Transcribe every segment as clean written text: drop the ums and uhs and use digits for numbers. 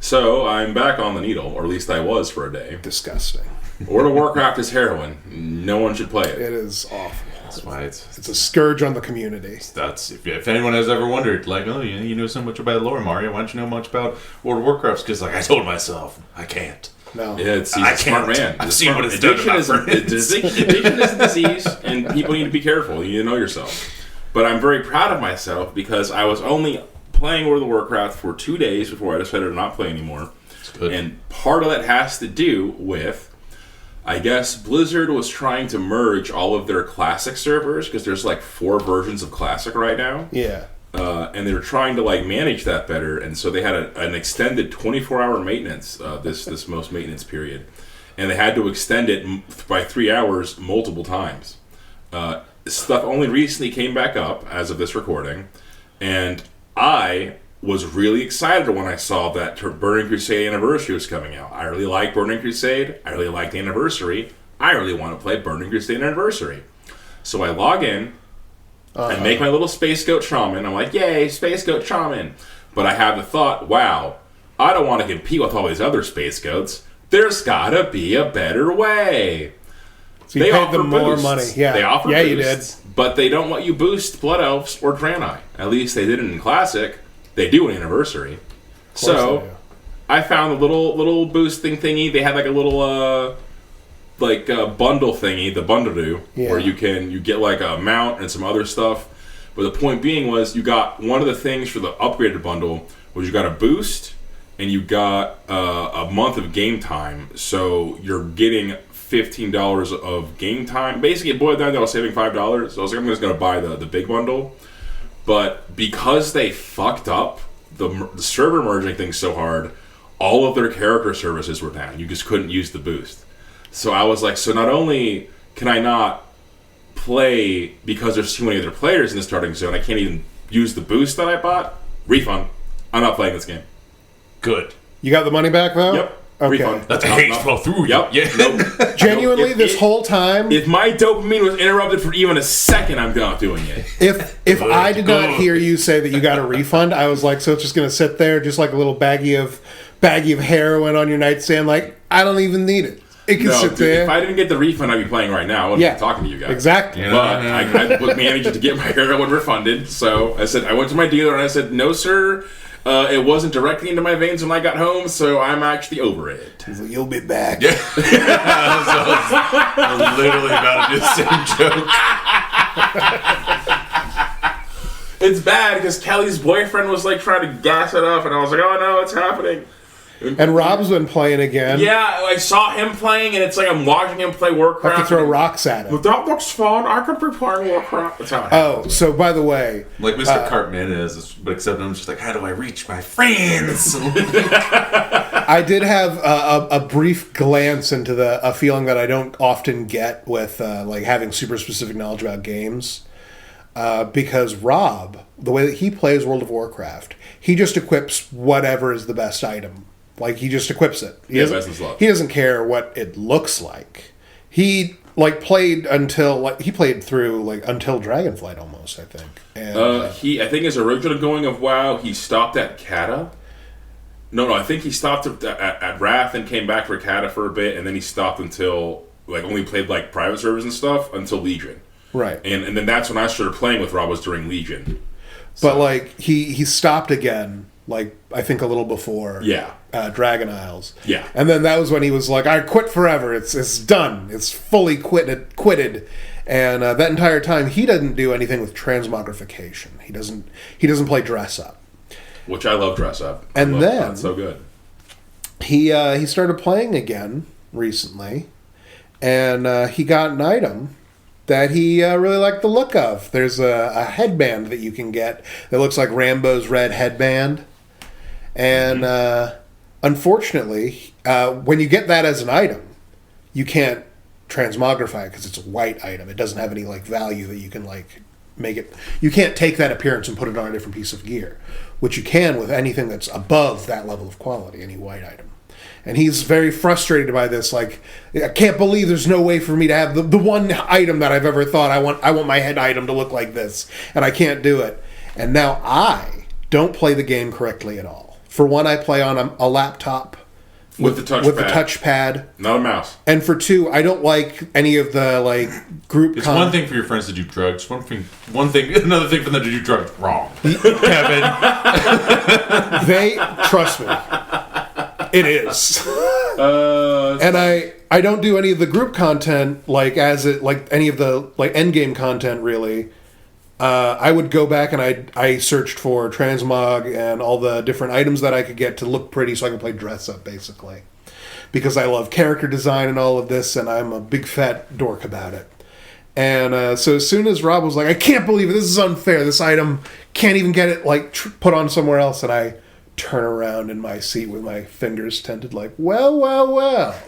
So I'm back on the needle, or at least I was for a day. Disgusting. World of Warcraft is heroin. No one should play it. It is awful. That's why it's a scourge on the community. That's if anyone has ever wondered, like, oh, you know so much about lore, Mario. Why don't you know much about World of Warcraft? Because, like, I told myself, I can't. No. Yeah, he's a smart man. I've seen what it's done to my friends. Addiction is a disease, and people need to be careful. You need to know yourself. But I'm very proud of myself because I was only playing World of Warcraft for 2 days before I decided to not play anymore. That's good. And part of that has to do with, I guess, Blizzard was trying to merge all of their Classic servers because there's like 4 versions of Classic right now. Yeah. And they were trying to like manage that better, and so they had an extended 24-hour maintenance this most maintenance period, and they had to extend it by 3 hours multiple times. Stuff only recently came back up as of this recording, and I was really excited when I saw that Burning Crusade Anniversary was coming out. I really like Burning Crusade. I really like the Anniversary. I really want to play Burning Crusade Anniversary. So I log in. I make my little Space Goat Shaman. I'm like, yay, Space Goat Shaman. But I have the thought, wow, I don't want to compete with all these other Space Goats. There's gotta be a better way. So you paid them more money. Yeah, they offer boosts, you did. But they don't let you boost Blood Elves or Draenei. At least they did it in Classic. They do in Anniversary. So I found a little boosting thingy. They had like a little bundle thingy, the bundle where you get like a mount and some other stuff. But the point being was you got one of the things for the upgraded bundle was you got a boost and you got a month of game time. So you're getting $15 of game time. Basically, it boiled down to I was saving $5. So I was like, I'm just going to buy the big bundle. But because they fucked up the server merging thing so hard, all of their character services were down. You just couldn't use the boost. So I was like, so not only can I not play because there's too many other players in the starting zone, I can't even use the boost that I bought. Refund. I'm not playing this game. Good. You got the money back, though? Yep. Okay. Refund. That's a hate flow through. Yep. Yeah. Nope. Genuinely, this whole time, if my dopamine was interrupted for even a second, I'm not doing it. If I did not hear you say that you got a refund, I was like, so it's just going to sit there, just like a little baggie of heroin on your nightstand. Like, I don't even need it. It can sit there. If I didn't get the refund, I'd be playing right now. I wouldn't be talking to you guys. Exactly. But I managed to get my heroin refunded. So I went to my dealer and I said, no, sir. It wasn't directly into my veins when I got home, so I'm actually over it. He's like, you'll be back. Yeah. I was literally about to do the same joke. It's bad because Kelly's boyfriend was like trying to gas it up, and I was like, oh no, it's happening. And Rob's been playing again. Yeah, I saw him playing, and it's like I'm watching him play Warcraft. I have to throw rocks at him. That looks fun. I could be playing Warcraft. That's how it happens. So by the way, like Mr. Cartman is, but except I'm just like, how do I reach my friends? I did have a brief glance into a feeling that I don't often get with like having super specific knowledge about games, because Rob, the way that he plays World of Warcraft, he just equips whatever is the best item. Like, he just equips it. He doesn't care what it looks like. He played through until Dragonflight almost, I think. And, I think his original going of WoW, he stopped at Kata. No, I think he stopped at Wrath and came back for Kata for a bit, and then he stopped until only played private servers and stuff until Legion. Right. And then that's when I started playing with Rob, was during Legion. So. But he stopped again. I think a little before Dragon Isles. Yeah. And then that was when he was like, I quit forever. It's done. It's fully quitted. And that entire time, he doesn't do anything with transmogrification. He doesn't play dress up. Which I love dress up. And then that's so good. He started playing again recently. And he got an item that he really liked the look of. There's a headband that you can get that looks like Rambo's red headband. And unfortunately, when you get that as an item, you can't transmogrify it because it's a white item. It doesn't have any value that you can make it. You can't take that appearance and put it on a different piece of gear, which you can with anything that's above that level of quality, any white item. And he's very frustrated by this. I can't believe there's no way for me to have the one item that I've ever thought I want my head item to look like this, and I can't do it. And now I don't play the game correctly at all. For one, I play on a laptop with the touchpad, not a mouse. And for two, I don't like any of the group. It's one thing for your friends to do drugs. Another thing for them to do drugs wrong. Kevin, they trust me. It is. And I don't do any of the group content any of the end game content really. I would go back and I searched for transmog and all the different items that I could get to look pretty so I can play dress up basically. Because I love character design and all of this and I'm a big fat dork about it. And so as soon as Rob was like, I can't believe it, this is unfair, this item can't even get it put on somewhere else, and I turn around in my seat with my fingers tented well, what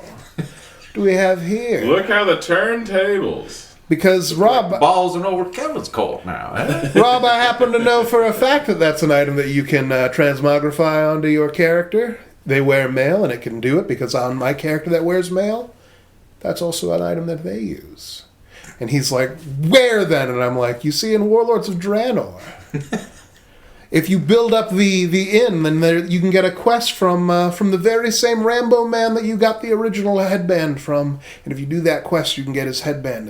do we have here? Look how the turntables. Because Rob... balls and over Kevin's court now, eh? Rob, I happen to know for a fact that that's an item that you can transmogrify onto your character. They wear mail, and it can do it because on my character that wears mail, that's also an item that they use. And he's like, where then? And I'm like, you see in Warlords of Draenor. If you build up the inn, then you can get a quest from the very same Rambo man that you got the original headband from. And if you do that quest, you can get his headband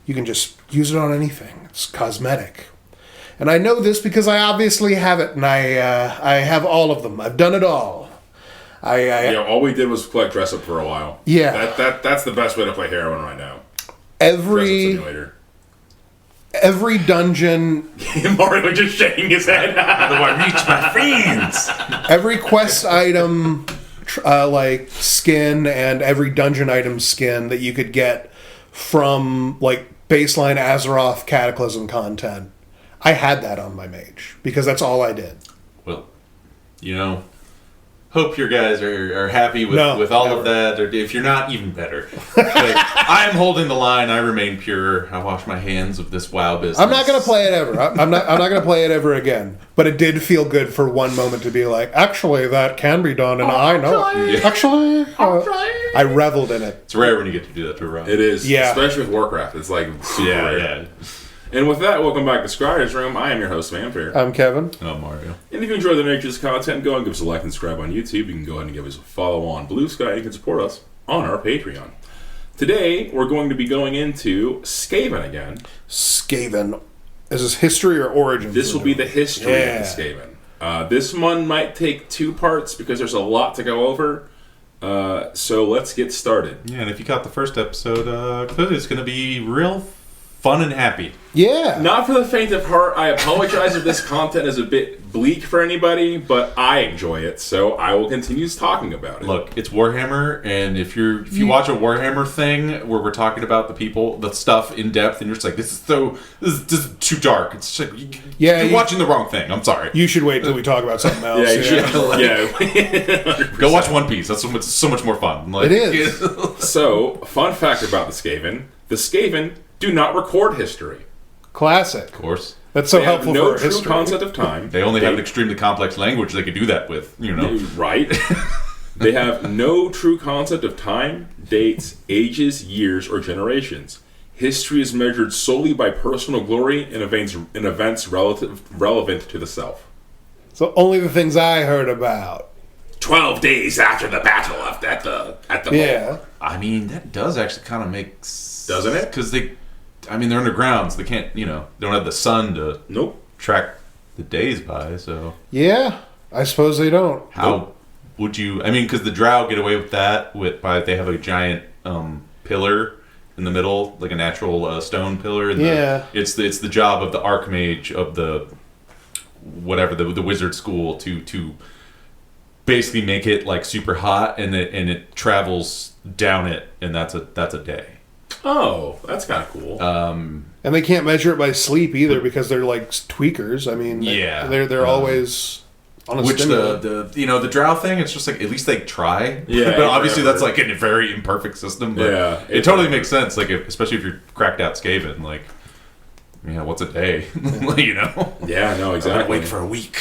you can just use it on anything. It's cosmetic. And I know this because I obviously have it, and I have all of them. I've done it all. All we did was collect dress up for a while. Yeah. That's the best way to play heroin right now. Every dungeon... Mario just shaking his head. How do I reach my friends? Every quest item, skin, and every dungeon item skin that you could get from, baseline Azeroth Cataclysm content. I had that on my mage, because that's all I did. Well, hope your guys are happy with all of that, or if you're not, even better. I'm holding the line. I remain pure. I wash my hands of this WoW business. I'm not going to play it ever. I'm not going to play it ever again. But it did feel good for one moment to be like, actually, that can be done, and I know it. Actually, I reveled in it. It's rare when you get to do that to a round. It is, especially with Warcraft. It's super rare. Yeah. And with that, welcome back to Scryer's Room. I am your host, Famfare. I'm Kevin. And I'm Mario. And if you enjoy the nature's content, go and give us a like and subscribe on YouTube. You can go ahead and give us a follow on Blue Sky. You can support us on our Patreon. Today, we're going to be going into Skaven again. Skaven. Is this history or origins? This will be the history of the Skaven. This one might take two parts because there's a lot to go over. So let's get started. Yeah, and if you caught the first episode, clearly it's going to be real fun and happy. Yeah. Not for the faint of heart. I apologize if this content is a bit bleak for anybody, but I enjoy it, so I will continue talking about it. Look, it's Warhammer, and if you watch a Warhammer thing where we're talking about the stuff in depth, and you're just like, this is too dark. It's just like, you're watching the wrong thing. I'm sorry. You should wait till we talk about something else. Yeah, you should. Go watch One Piece. That's so much more fun. It is. So, fun fact about the Skaven. The Skaven do not record history. Classic. Of course. That's so helpful for history. No true concept of time. They only have an extremely complex language they could do that with, Right. They have no true concept of time, dates, ages, years, or generations. History is measured solely by personal glory and events relevant to the self. So only the things I heard about. 12 days after the battle at the yeah. I mean, that does actually kind of make sense. Doesn't it? Because they're underground, so they can't, they don't have the sun to track the days by, so. Yeah, I suppose they don't. How would you, because the Drow get away with that by they have a giant pillar in the middle, like a natural stone pillar. And it's the job of the Archmage of the wizard school to basically make it like super hot, and it travels down it, and that's a day. Oh, that's kind of cool. And they can't measure it by sleep either because they're like tweakers. They're always on a stimulant. The Drow thing. It's just like at least they try. Yeah, but obviously that's like a very imperfect system. But it totally makes sense. Like especially if you're cracked out Skaven. Like, what's a day? Yeah, no, exactly. Wait for a week.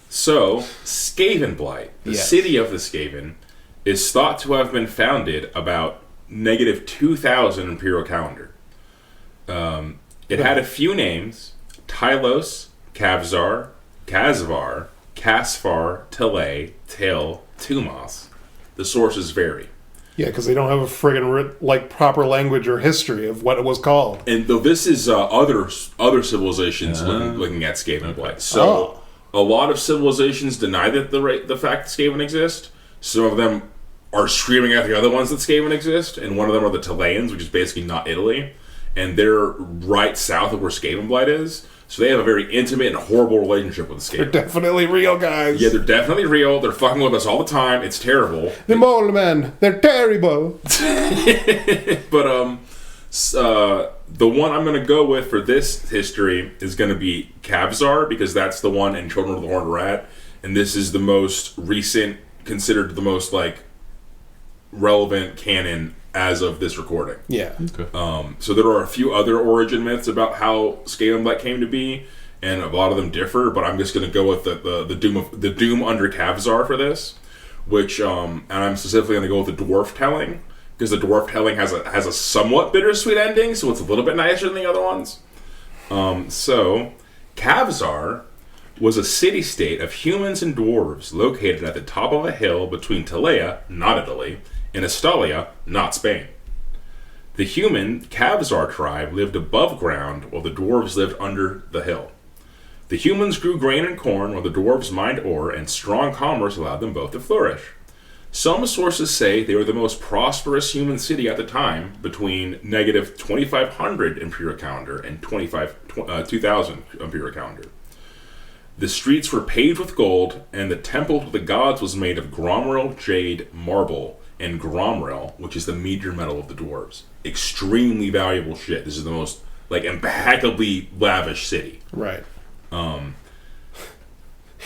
So, Skavenblight, the city of the Skaven, is thought to have been founded about -2000 Imperial calendar. It had a few names: Tylos, Kavzar, Kazvar, Casfar, Tele, Tail, Tumas. The sources vary. Yeah, because they don't have a friggin' proper language or history of what it was called. And though this is other civilizations looking at Skaven Blight. So a lot of civilizations deny that the fact that Skaven exist. Some of them are screaming at the other ones that Skaven exist, and one of them are the Teleans, which is basically not Italy, and they're right south of where Skaven Blight is. So they have a very intimate and horrible relationship with the Skaven. They're definitely real, guys. Yeah, they're definitely real. They're fucking with us all the time. It's terrible. The mole men, they're terrible. But the one I'm going to go with for this history is going to be Kavzar, because that's the one in Children of the Horned Rat, and this is the most recent, considered the most relevant canon as of this recording. Yeah. Okay. So there are a few other origin myths about how Skaven Blight came to be, and a lot of them differ. But I'm just going to go with the doom under Kavzar for this, which and I'm specifically going to go with the dwarf telling, because the dwarf telling has a somewhat bittersweet ending, so it's a little bit nicer than the other ones. So Kavzar was a city-state of humans and dwarves located at the top of a hill between Telea, not Italy, and Estalia, not Spain. The human Kavzar tribe lived above ground while the dwarves lived under the hill. The humans grew grain and corn while the dwarves mined ore, and strong commerce allowed them both to flourish. Some sources say they were the most prosperous human city at the time, between negative 2500 Imperial Calendar and 2000 Imperial Calendar. The streets were paved with gold, and the temple to the gods was made of gromrel, jade, marble, and gromrel, which is the meteor metal of the dwarves. Extremely valuable shit. This is the most impeccably lavish city. Right.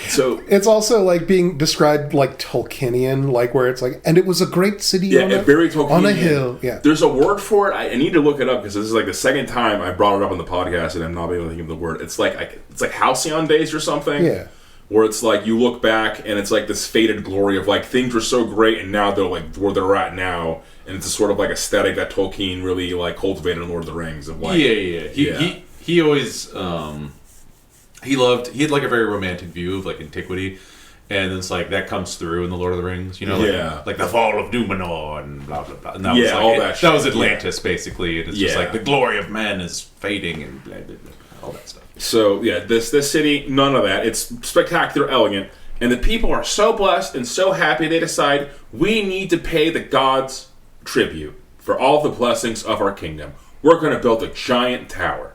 So it's also being described like Tolkienian, where it's and it was a great city very Tolkienian. On a hill. Yeah. There's a word for it. I need to look it up because this is the second time I brought it up on the podcast and I'm not able to think of the word. It's like Halcyon Days or something. Yeah. Where it's you look back and it's this faded glory of things were so great and now they're where they're at now, and it's a sort of aesthetic that Tolkien really cultivated in Lord of the Rings of He always he had a very romantic view of antiquity, and it's that comes through in the Lord of the Rings, the fall of Numenor and blah blah blah. And that was all that shit. That was Atlantis basically, and it's just the glory of men is fading and blah, blah, blah, all that stuff. So this city, none of that. It's spectacular, elegant, and the people are so blessed and so happy. They decide we need to pay the gods tribute for all the blessings of our kingdom. We're going to build a giant tower.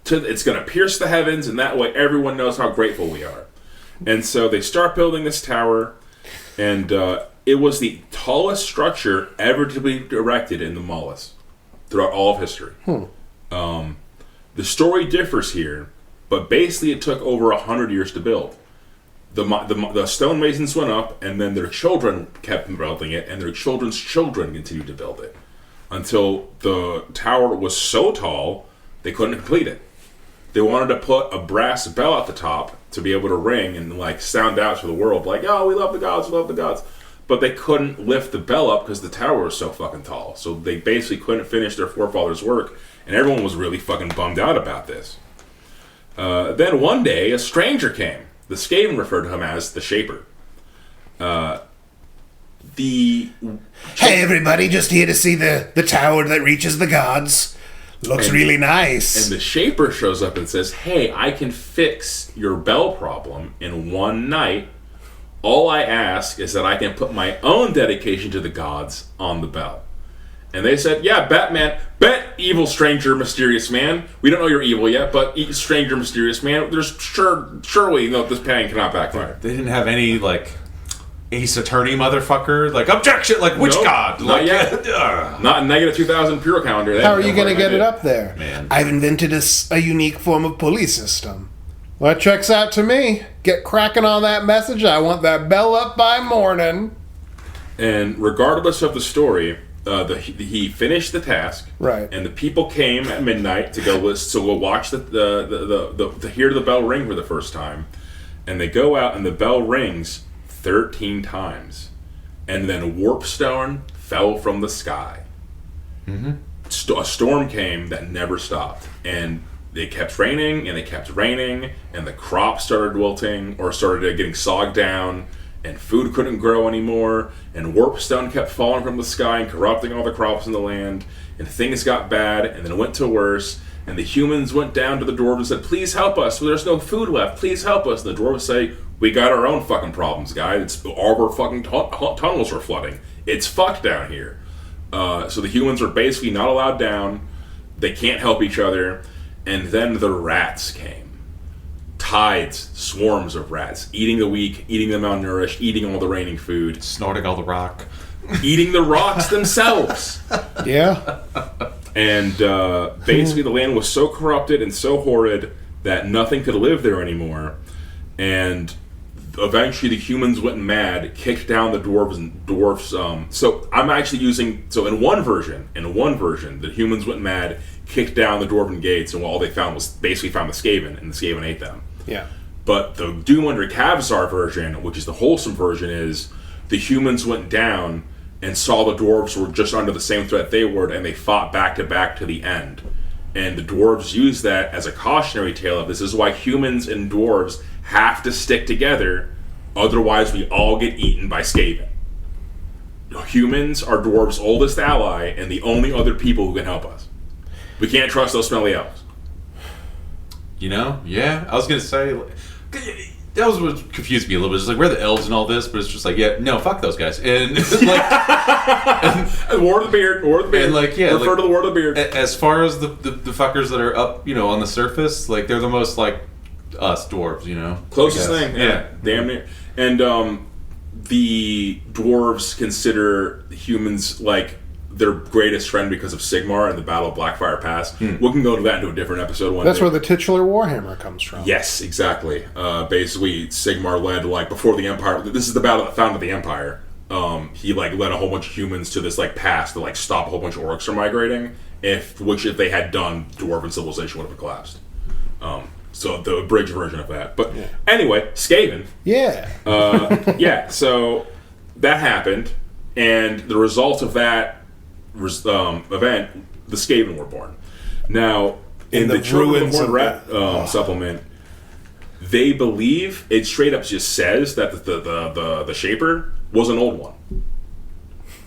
It's going to pierce the heavens, and that way everyone knows how grateful we are. And so they start building this tower, and it was the tallest structure ever to be erected in the Mullis throughout all of history. The story differs here, but basically it took over 100 years to build. The stonemasons went up, and then their children kept building it, and their children's children continued to build it until the tower was so tall they couldn't complete it. They wanted to put a brass bell at the top to be able to ring and sound out to the world oh, we love the gods, we love the gods. But they couldn't lift the bell up because the tower was so fucking tall. So they basically couldn't finish their forefathers' work, and everyone was really fucking bummed out about this. Then one day, a stranger came. The Skaven referred to him as the Shaper. Hey everybody, just here to see the tower that reaches the gods. Looks really nice. And the Shaper shows up and says, hey, I can fix your bell problem in one night. All I ask is that I can put my own dedication to the gods on the bell. And they said, yeah, bet evil stranger mysterious man. We don't know you're evil yet, but stranger mysterious man, there's surely this plan cannot backfire. They didn't have any Ace Attorney motherfucker, objection, which god? Not yet. Not in negative 2000 Pure Calendar. How are you going to get it up there? Man. I've invented a unique form of pulley system. Well, that checks out to me. Get cracking on that message. I want that bell up by morning. And regardless of the story, he finished the task. Right. And the people came at midnight to go watch to hear the bell ring for the first time. And they go out and the bell rings 13 times, and then warpstone fell from the sky. A storm came that never stopped, and it kept raining, and it kept raining, and the crops started wilting, or started getting sogged down, and food couldn't grow anymore, and warpstone kept falling from the sky and corrupting all the crops in the land, and things got bad, and then it went to worse, and the humans went down to the dwarves and said, please help us, there's no food left, please help us. And the dwarves say, we got our own fucking problems, guys. It's all of our fucking tunnels are flooding. It's fucked down here. So the humans are basically not allowed down. They can't help each other. And then the rats came. Tides, swarms of rats, eating the weak, eating the malnourished, eating all the raining food. Snorting all the rock. Eating the rocks themselves. Yeah. And basically the land was so corrupted and so horrid that nothing could live there anymore. And eventually the humans went mad, kicked down the dwarves. So I'm actually using... So in one version, the humans went mad, kicked down the dwarven gates, and all they found was basically found the Skaven, and the Skaven ate them. Yeah. But the Doom Under Kavzar version, which is the wholesome version, is the humans went down and saw the dwarves were just under the same threat they were, and they fought back to back to the end. And the dwarves used that as a cautionary tale of this is why humans and dwarves have to stick together, otherwise we all get eaten by Skaven. Humans are dwarves' oldest ally and the only other people who can help us. We can't trust those smelly elves. You know, yeah. I was gonna say that was what confused me a little bit. It's like, where are the elves and all this? But it's just like, yeah, no, fuck those guys. And like, War of the Beard, and like, yeah, refer to the War of the Beard. As far as the fuckers that are up, on the surface, like they're the most like us dwarves, Closest thing, yeah, damn near. And the dwarves consider humans like their greatest friend because of Sigmar and the Battle of Blackfire Pass. We can go to that into a different episode one That's day. where the titular Warhammer comes from. Yes, exactly. Basically, Sigmar led, like, before the Empire... This is the battle that founded the Empire. He, like, led a whole bunch of humans to this, like, pass to, like, stop a whole bunch of orcs from migrating, which if they had done, Dwarven civilization would have collapsed. So, the abridged version of that. But, anyway, Skaven. Yeah. Yeah, so that happened, and the result of that event, the Skaven were born. Now, in the Children of the Horned Rat supplement, they believe it straight up just says that the Shaper was an old one.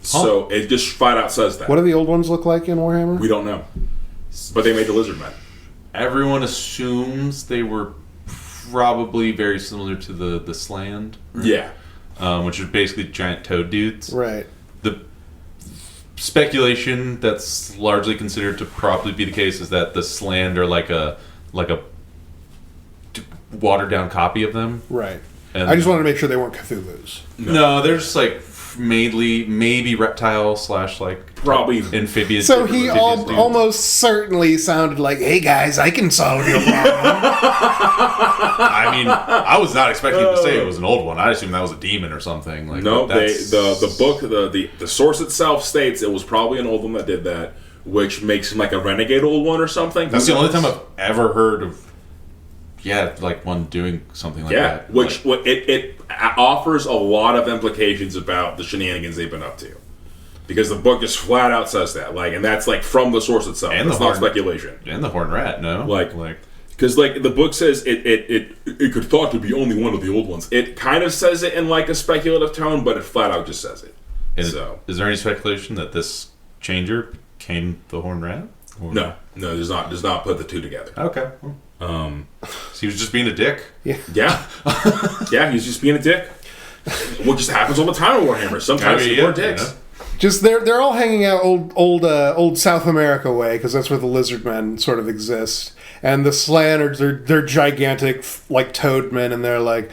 So it just flat out says that. What do the old ones look like in Warhammer? We don't know, but they made the lizard men. Everyone assumes they were probably very similar to the Sland. Right? Yeah, which is basically giant toad dudes. Right. The speculation that's largely considered to probably be the case is that the Sland are like a watered down copy of them. Right. And I just wanted to make sure they weren't Cthulhu's. No, they're just like maybe reptile / like probably amphibious. So he almost certainly sounded like, "Hey guys, I can solve your problem." I mean, I was not expecting him to say it was an old one. I assumed that was a demon or something. Like, no, the book, the source itself states it was probably an old one that did that, which makes him like a renegade old one or something. That's the only time I've ever heard of. Yeah, like one doing something like that. Yeah, which it offers a lot of implications about the shenanigans they've been up to, because the book just flat out says that, like, and that's like from the source itself. And it's not speculation. And the Horned Rat, no, like because like the book says it could thought to be only one of the old ones. It kind of says it in like a speculative tone, but it flat out just says it. And so, is there any speculation that this changer became the Horned Rat? Or? No, does not put the two together. Okay. So he was just being a dick. Yeah, yeah, he's just being a dick. What just happens all the time with Warhammer? Sometimes people are dicks. Just they're all hanging out old South America way, because that's where the lizard men sort of exist, and the Slan they're gigantic like toad men, and they're like,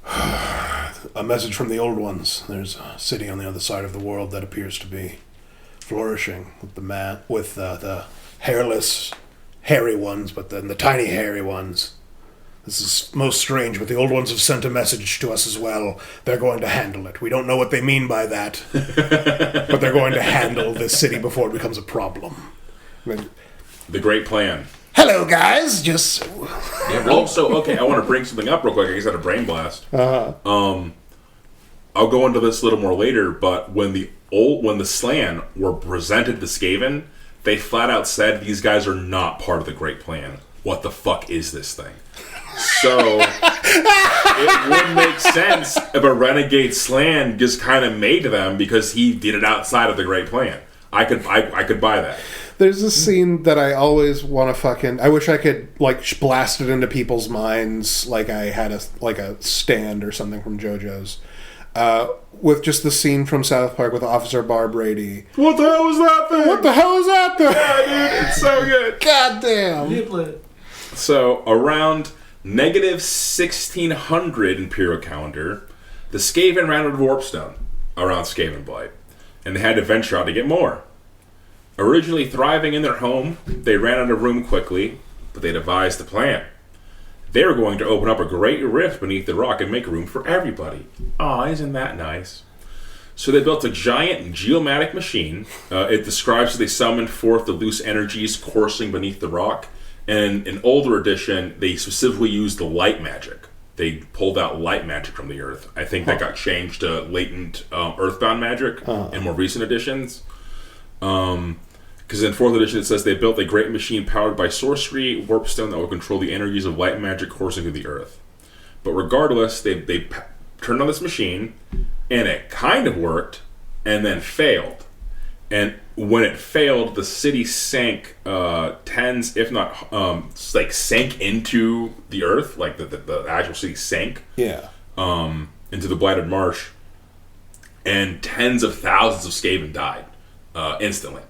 a message from the old ones. There's a city on the other side of the world that appears to be flourishing with the hairless, hairy ones, but then the tiny hairy ones. This is most strange, but the old ones have sent a message to us as well. They're going to handle it. We don't know what they mean by that, but they're going to handle this city before it becomes a problem. The great plan. Hello, guys. Just okay. I want to bring something up real quick. I just had a brain blast. I'll go into this a little more later, but when the Slan were presented to Skaven, they flat out said these guys are not part of the Great Plan. what the fuck is this thing? So it would make sense if a renegade Slan just kind of made them because he did it outside of the Great Plan. I could buy that. There's a scene that I always want to fucking... I wish I could, like, blast it into people's minds like I had a stand or something from JoJo's. With just the scene from South Park with Officer Bar Brady. What the hell was that thing? What the hell is that thing? Yeah, dude, it's so good. God damn. So, around negative 1600 Imperial calendar, the Skaven ran out of Warpstone around Skaven Blight, and they had to venture out to get more. Originally thriving in their home, they ran out of room quickly, but they devised a plan. They were going to open up a great rift beneath the rock and make room for everybody. Aw, isn't that nice? So they built a giant geomatic machine. It describes as they summoned forth the loose energies coursing beneath the rock. And in older edition, they specifically used the light magic. They pulled out light magic from the earth. I think that got changed to latent earthbound magic in more recent editions. Because in 4th edition it says they built a great machine powered by sorcery, warpstone that will control the energies of light magic coursing through the earth. But regardless, they turned on this machine, and it kind of worked, and then failed. And when it failed, the city sank tens, if not, sank into the earth, like the actual city sank. Yeah. Into the blighted marsh, and tens of thousands of Skaven died instantly.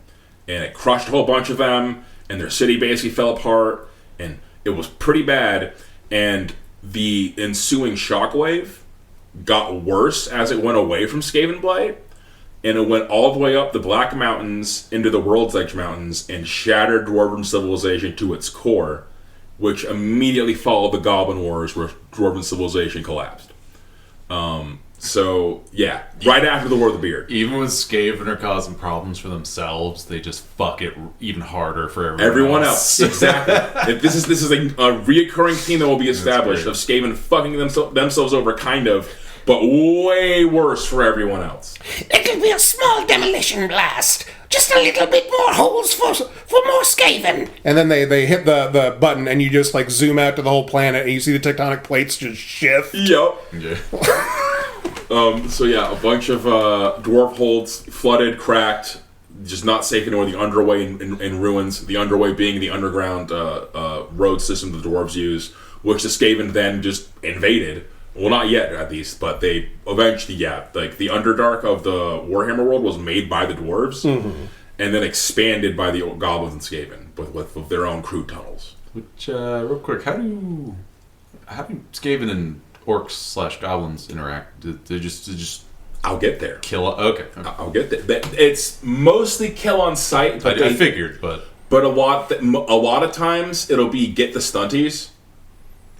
And it crushed a whole bunch of them, and their city basically fell apart, and it was pretty bad. And the ensuing shockwave got worse as it went away from Skaven Blight, and it went all the way up the Black Mountains into the World's Edge Mountains and shattered Dwarven civilization to its core, which immediately followed the Goblin Wars, where Dwarven civilization collapsed. So, yeah, right after the War of the Beard. Even when Skaven are causing problems for themselves, they just fuck it even harder for everyone else. Exactly. This is a reoccurring theme that will be established of Skaven fucking themselves over, kind of, but way worse for everyone else. It'll be a small demolition blast. Just a little bit more holes for more Skaven. And then they hit the button, and you just, like, zoom out to the whole planet, and you see the tectonic plates just shift. Yep. Yeah. So yeah, a bunch of dwarf holds flooded, cracked, just not safe anymore. The underway in ruins. The underway being the underground road system the dwarves use, which the Skaven then just invaded. Well, not yet at least, but they eventually, like the Underdark of the Warhammer world was made by the dwarves, and then expanded by the goblins and Skaven with their own crude tunnels. Which, real quick, how do Skaven and orcs / goblins interact? They just I'll get there. Kill. Okay. I'll get there. It's mostly kill on sight. But I figured, but a lot of times it'll be get the stunties.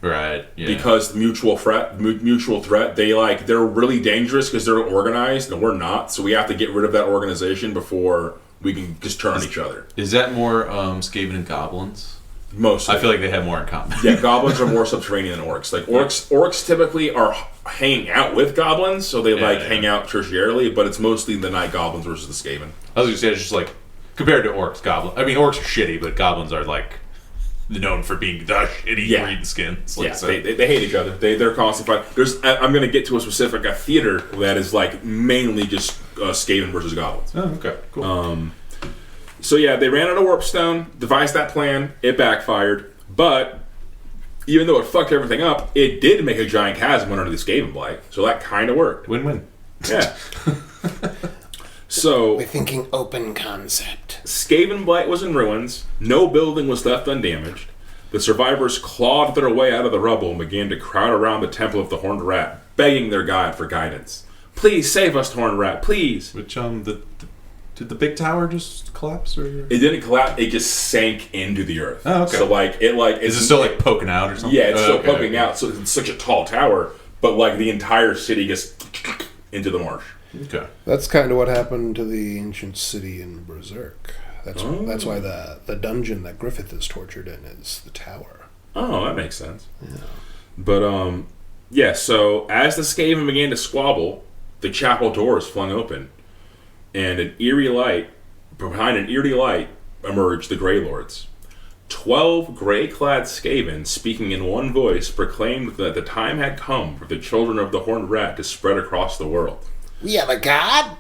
Right. Yeah. Because mutual threat. They're really dangerous because they're organized and we're not. So we have to get rid of that organization before we can just turn on each other. Is that more Skaven and goblins? Mostly. I feel like they have more in common. Yeah, goblins are more subterranean than orcs. Like orcs typically are hanging out with goblins, so they hang out tertiarily, but it's mostly the night goblins versus the Skaven. I was gonna say, it's just like compared to orcs, goblins. I mean, orcs are shitty, but goblins are like known for being the shitty green skins. Like, so. They hate each other. They're constantly fighting. I'm gonna get to a specific theater that is like mainly just Skaven versus goblins. Oh, okay, cool. So yeah, they ran out of Warpstone, devised that plan, it backfired, but even though it fucked everything up, it did make a giant chasm under the Skaven Blight, so that kind of worked. Win-win. Yeah. So... We're thinking open concept. Skaven Blight was in ruins, no building was left undamaged, the survivors clawed their way out of the rubble and began to crowd around the Temple of the Horned Rat, begging their god for guidance. Please save us, Horned Rat, please! Which, did the big tower just collapse, or it didn't collapse? It just sank into the earth. Oh, okay. So is it still poking out or something? Yeah, it's still poking out. So it's such a tall tower, but the entire city gets into the marsh. Okay, that's kind of what happened to the ancient city in Berserk. That's why the dungeon that Griffith is tortured in is the tower. Oh, that makes sense. Yeah. But so as the Skaven began to squabble, the chapel doors flung open. And behind an eerie light, emerged the Grey Lords. 12 gray-clad Skaven, speaking in one voice, proclaimed that the time had come for the children of the Horned Rat to spread across the world. We have a god?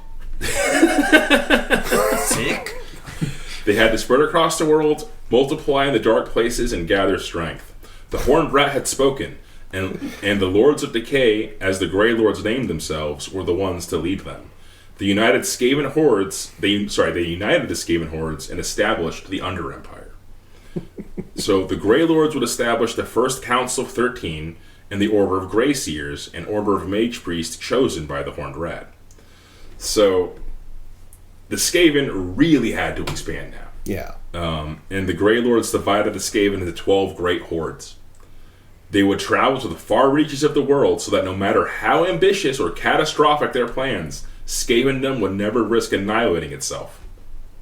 Sick. They had to spread across the world, multiply in the dark places, and gather strength. The Horned Rat had spoken, and the Lords of Decay, as the Grey Lords named themselves, were the ones to lead them. They united the Skaven hordes and established the Under Empire. So the Grey Lords would establish the first Council of 13 and the Order of Grey Seers, an order of mage priests chosen by the Horned Rat. So the Skaven really had to expand now. Yeah. And the Grey Lords divided the Skaven into 12 great hordes. They would travel to the far reaches of the world so that no matter how ambitious or catastrophic their plans, Skavendom would never risk annihilating itself.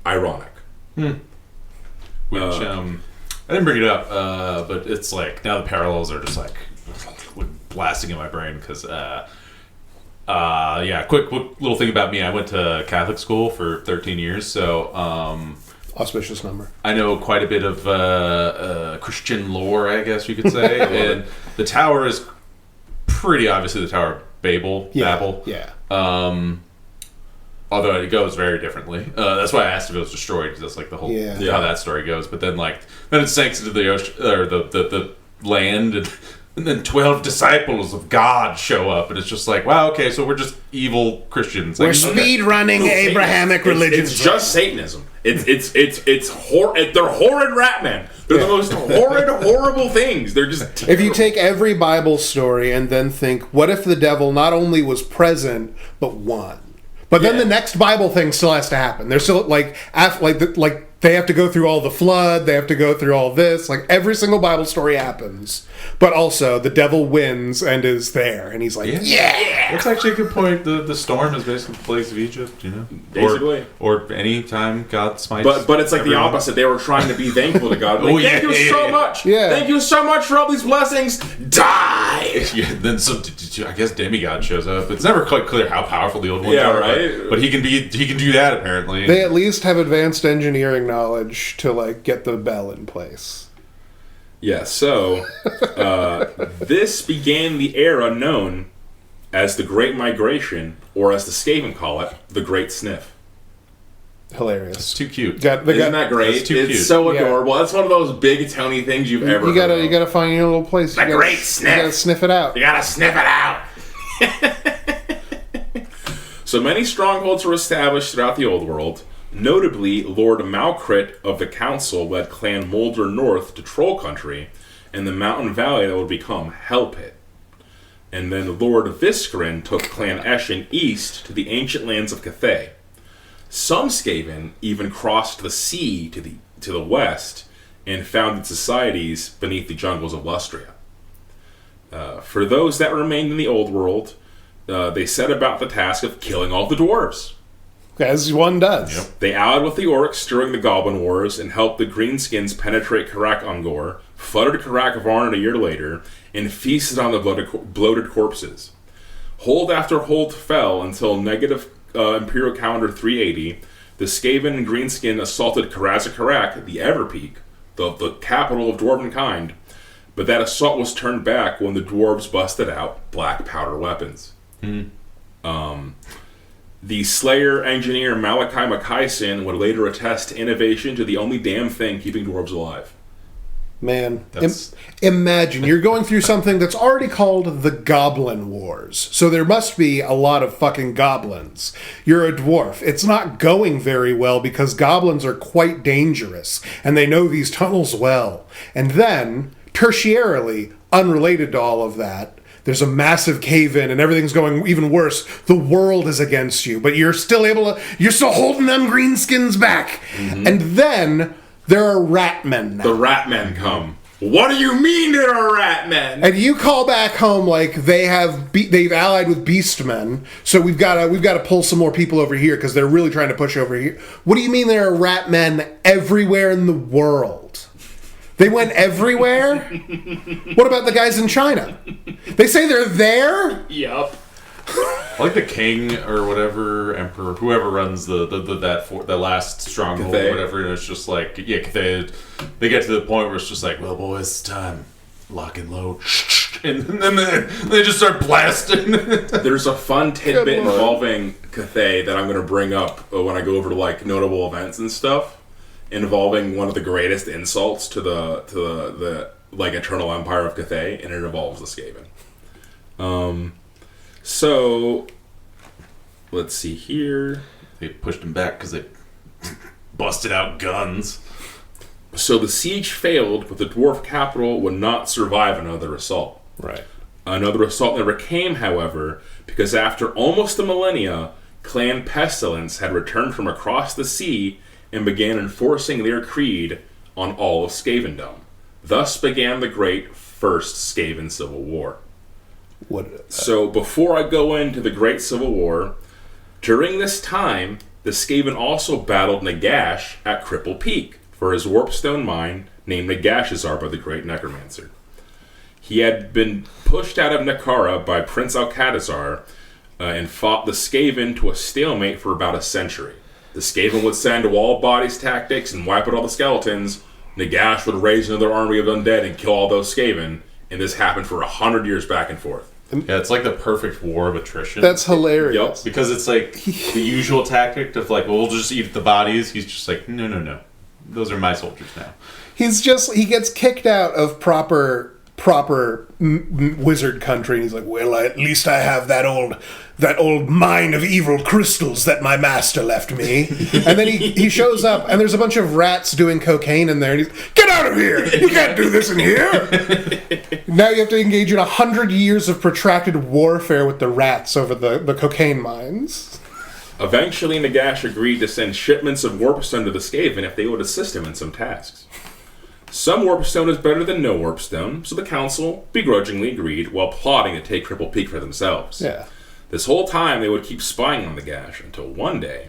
Ironic. Which, I didn't bring it up, but it's like, now the parallels are just like blasting in my brain because, quick little thing about me. I went to Catholic school for 13 years, so auspicious number. I know quite a bit of Christian lore, I guess you could say. And the tower is pretty obviously the Tower of Babel. Yeah. Although it goes very differently. That's why I asked if it was destroyed, because that's like the whole how that story goes. But then then it sinks into the ocean or the land, and then 12 disciples of God show up, and it's just like, wow, okay, so we're just evil Christians. We're speed running Abrahamic religions. It's just Satanism. They're horrid rat men. They're the most horrid, horrible things. They're just terrible. If you take every Bible story and then think, what if the devil not only was present but won? But then the next Bible thing still has to happen. They're still like they have to go through all the flood. They have to go through all this. Like every single Bible story happens, but also the devil wins and is there, and he's like, yeah. That's actually a good point. The storm is basically the plagues of Egypt, you know, basically, or any time God smites. But it's like everyone. The opposite. They were trying to be thankful to God. Like, thank you so much. Yeah. Thank you so much for all these blessings. Die. Yeah. Then I guess demigod shows up. It's never quite clear how powerful the old ones are. Right. But he can do that apparently. They at least have advanced engineering knowledge to get the bell in place. Yeah, so this began the era known as the Great Migration, or as the Skaven call it, the Great Sniff. Hilarious. It's too cute. Isn't that great? It's too cute. So adorable. That's one of those big Tony things you've ever heard of. You gotta find your little place. The Great Sniff. You gotta sniff it out. You gotta sniff it out. So many strongholds were established throughout the Old World. Notably, Lord Malcrit of the Council led Clan Moulder north to Troll Country and the mountain valley that would become Hell Pit. And then Lord Viscarin took Clan Eshin east to the ancient lands of Cathay. Some Skaven even crossed the sea to the west and founded societies beneath the jungles of Lustria. For those that remained in the Old World, they set about the task of killing all the dwarves. As one does. Yep. They allied with the orcs during the Goblin Wars and helped the Greenskins penetrate Karak Ungor, flooded Karak Varn a year later, and feasted on the bloated corpses. Hold after hold fell until negative Imperial Calendar 380. The Skaven and Greenskin assaulted Karak, the Everpeak, the capital of Dwarven kind, but that assault was turned back when the dwarves busted out black powder weapons. The Slayer engineer Malachi Makaisin would later attest to innovation to the only damn thing keeping dwarves alive. Man, imagine you're going through something that's already called the Goblin Wars. So there must be a lot of fucking goblins. You're a dwarf. It's not going very well because goblins are quite dangerous, and they know these tunnels well. And then, tertiarily, unrelated to all of that, there's a massive cave-in and everything's going even worse. The world is against you, but you're still holding them greenskins back. Mm-hmm. And then there are ratmen now. The ratmen come. What do you mean there are ratmen? And you call back home like they've allied with beastmen, so we've got to pull some more people over here because they're really trying to push over here. What do you mean there are ratmen everywhere in the world? They went everywhere? What about the guys in China? They say they're there? Yup. I like the king or whatever, emperor, whoever runs that last stronghold or whatever, and it's just like, they get to the point where it's just like, well, boys, it's time. Lock and load. And then they just start blasting. There's a fun tidbit involving Cathay that I'm going to bring up when I go over to like notable events and stuff, involving one of the greatest insults to the like Eternal Empire of Cathay, and it involves the Skaven. So let's see here. They pushed him back because they busted out guns. So the siege failed, but the dwarf capital would not survive another assault. Right. Another assault never came, however, because after almost a millennia, Clan Pestilence had returned from across the sea and began enforcing their creed on all of Skavendom. Thus began the great First Skaven Civil War. So before I go into the Great Civil War, during this time, the Skaven also battled Nagash at Cripple Peak for his warpstone mine named Nagashazar by the Great Necromancer. He had been pushed out of Nakara by Prince Alcatazar and fought the Skaven to a stalemate for about a century. The Skaven would send wall bodies tactics and wipe out all the skeletons. Nagash would raise another army of undead and kill all those Skaven, and this happened for 100 years back and forth. Yeah, it's like the perfect war of attrition. That's hilarious. Yep. Because it's like the usual tactic of like, well, we'll just eat the bodies. He's just like, no. Those are my soldiers now. He gets kicked out of proper wizard country, and he's like, well, at least I have that old mine of evil crystals that my master left me. And then he shows up, and there's a bunch of rats doing cocaine in there, and he's, get out of here! You can't do this in here! Now you have to engage in 100 years of protracted warfare with the rats over the cocaine mines. Eventually, Nagash agreed to send shipments of warpstone to the Skaven if they would assist him in some tasks. Some warpstone is better than no warpstone, so the council begrudgingly agreed while plotting to take Cripple Peak for themselves. Yeah. This whole time, they would keep spying on Nagash until one day,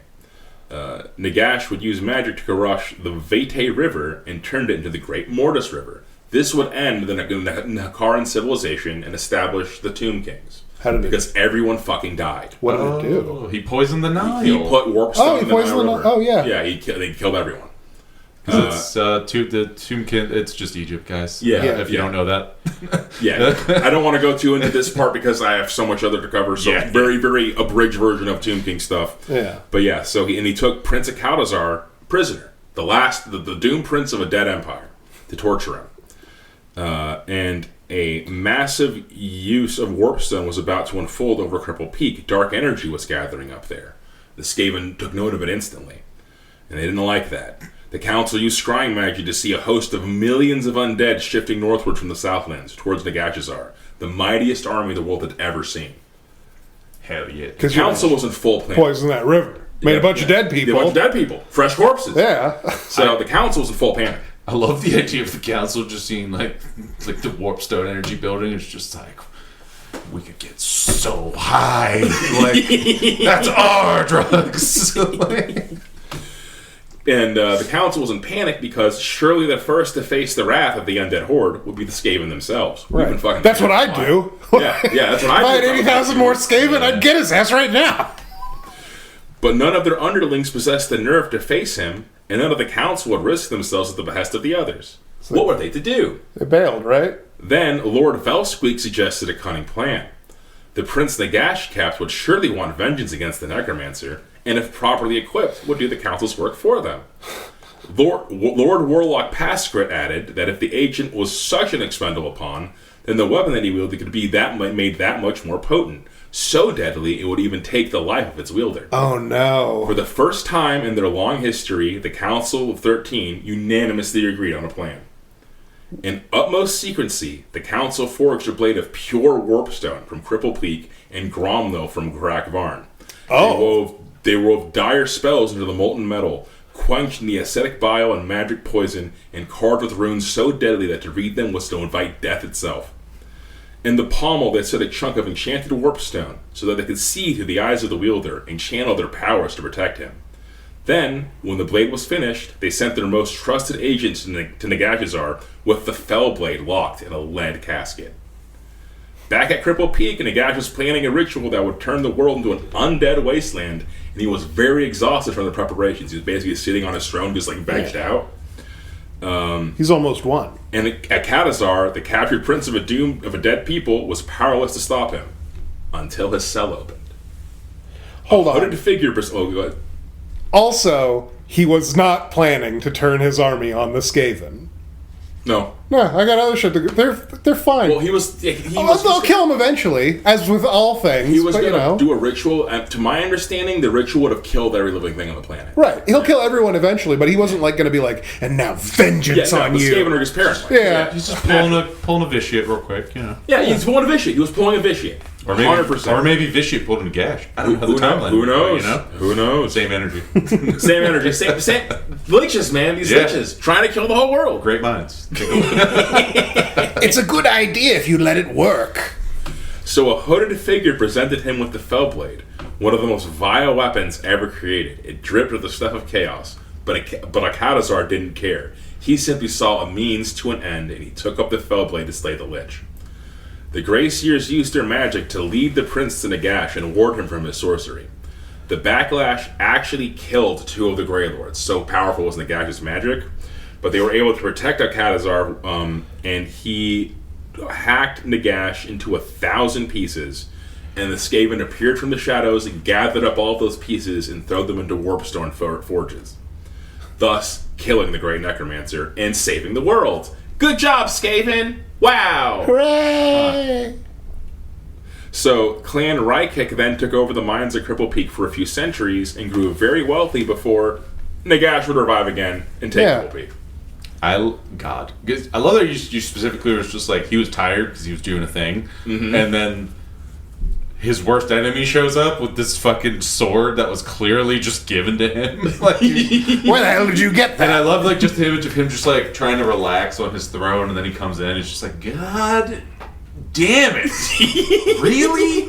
Nagash would use magic to crush the Vete River and turned it into the Great Mortis River. This would end the Nakaran civilization and establish the Tomb Kings. Because everyone fucking died. What did it do? He poisoned the Nile. He put warpstone in the Nile River. Oh, yeah. Yeah, they killed everyone. It's the Tomb King. It's just Egypt, guys. Yeah. If you don't know that. Yeah. I don't want to go too into this part because I have so much other to cover. So very, very abridged version of Tomb King stuff. Yeah. But yeah, so he took Prince Alcatazar prisoner, the doomed prince of a dead empire, to torture him. And a massive use of warpstone was about to unfold over Cripple Peak. Dark energy was gathering up there. The Skaven took note of it instantly, and they didn't like that. The council used scrying magic to see a host of millions of undead shifting northward from the Southlands towards Nagashazar, the mightiest army the world had ever seen. Hell yeah. The council was in full plan. Poison that river. Made a bunch of dead people. A bunch of dead people. Fresh corpses. Yeah. So the council was in full panic. I love the idea of the council just seeing like the Warpstone Energy Building. It's just like, we could get so high. Like, that's our drugs. And the council was in panic because surely the first to face the wrath of the undead horde would be the Skaven themselves. Right. That's what I'd do. Yeah, that's what I'd do. If I had 80,000 more Skaven, I'd get his ass right now. But none of their underlings possessed the nerve to face him, and none of the council would risk themselves at the behest of the others. So what were they to do? They bailed, right? Then Lord Velsqueak suggested a cunning plan. The Prince Nagash caps would surely want vengeance against the Necromancer, and if properly equipped, would do the council's work for them. Lord Warlock Pascrit added that if the agent was such an expendable pawn, then the weapon that he wielded could be made that much more potent. So deadly, it would even take the life of its wielder. Oh, no. For the first time in their long history, the Council of 13 unanimously agreed on a plan. In utmost secrecy, the Council forged a blade of pure warpstone from Cripple Peak and Gromlo from Grakvarn. They wove dire spells into the molten metal, quenched in the ascetic bile and magic poison, and carved with runes so deadly that to read them was to invite death itself. In the pommel, they set a chunk of enchanted warpstone so that they could see through the eyes of the wielder and channel their powers to protect him. Then, when the blade was finished, they sent their most trusted agents to Nagashazar with the fell blade locked in a lead casket. Back at Cripple Peak, Nagash was planning a ritual that would turn the world into an undead wasteland, and he was very exhausted from the preparations. He was basically sitting on his throne, just like vegged out. He's almost won. And at Kavzar, the captured prince of a dead people was powerless to stop him until his cell opened. Hold on. Hooded figure. Oh, go ahead. Also, he was not planning to turn his army on the Skaven. No. No, I got other shit to go. They're fine. Well, They'll kill him eventually, as with all things. He was going to do a ritual. To my understanding, the ritual would have killed every living thing on the planet. Right. He'll kill everyone eventually, but he wasn't like going to be like, and now vengeance on you. Skaven are just paranoid. Yeah. He's just pulling a vitiate real quick, you know. Yeah, he's pulling a vitiate. He was pulling a vitiate. Or maybe, 100%. Or maybe vitiate pulled him a gash. I don't know the timeline. Who knows? You know? Who knows? Same energy. Same energy. Same leeches, man. These leeches. Trying to kill the whole world. Great minds. It's a good idea if you let it work. So a hooded figure presented him with the Fellblade, one of the most vile weapons ever created. It dripped with the stuff of chaos, but Kavzar didn't care. He simply saw a means to an end, and he took up the Fellblade to slay the Lich. The Grey Seers used their magic to lead the prince to Nagash and ward him from his sorcery. The backlash actually killed 2 of the Grey Lords, so powerful was Nagash's magic, but they were able to protect Kavzar, and he hacked Nagash into 1,000 pieces, and the Skaven appeared from the shadows and gathered up all those pieces and threw them into warpstone forges, thus killing the Great Necromancer and saving the world. Good job, Skaven! Wow! Hooray! So, Clan Rykik then took over the mines at Cripple Peak for a few centuries and grew very wealthy before Nagash would revive again and take Cripple Peak. I love that you specifically was just like he was tired because he was doing a thing, and then his worst enemy shows up with this fucking sword that was clearly just given to him. Like, where the hell did you get that? And I love like just the image of him just like trying to relax on his throne, and then he comes in and it's just like, God damn it, really?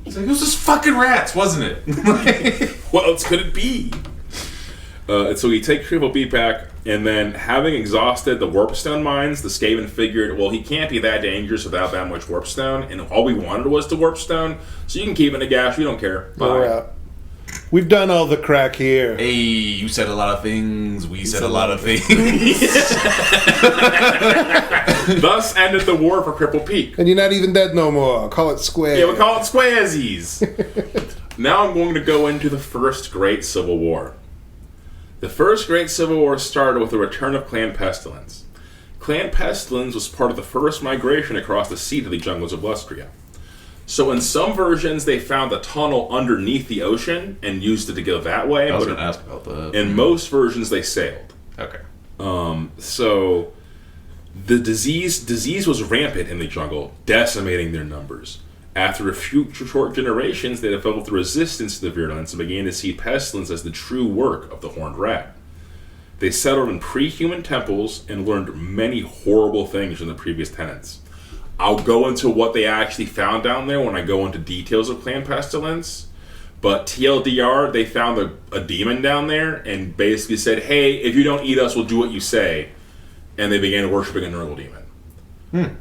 It's like, it was just fucking rats, wasn't it? What else could it be? And so he takes Cripple Peak back, and then having exhausted the Warpstone mines, the Skaven figured, well, he can't be that dangerous without that much Warpstone, and all we wanted was the Warpstone, so you can keep it in Nagash, we don't care. Bye. We've done all the crack here. Hey, you said a lot of things, we said a lot of things. Thus ended the war for Cripple Peak. And you're not even dead no more. Call it square. Yeah, we call it squaresies. Now I'm going to go into the First Great Civil War. The First Great Civil War started with the return of Clan Pestilence. Clan Pestilence was part of the first migration across the sea to the jungles of Lustria. So in some versions, they found a tunnel underneath the ocean and used it to go that way. I was going to ask about that. In most versions, they sailed. Okay. So the disease was rampant in the jungle, decimating their numbers. After a few short generations, they developed a resistance to the virulence and began to see pestilence as the true work of the Horned Rat. They settled in pre-human temples and learned many horrible things from the previous tenants. I'll go into what they actually found down there when I go into details of Clan Pestilence, but TLDR, they found a demon down there and basically said, hey, if you don't eat us, we'll do what you say. And they began worshiping a Nurgle demon.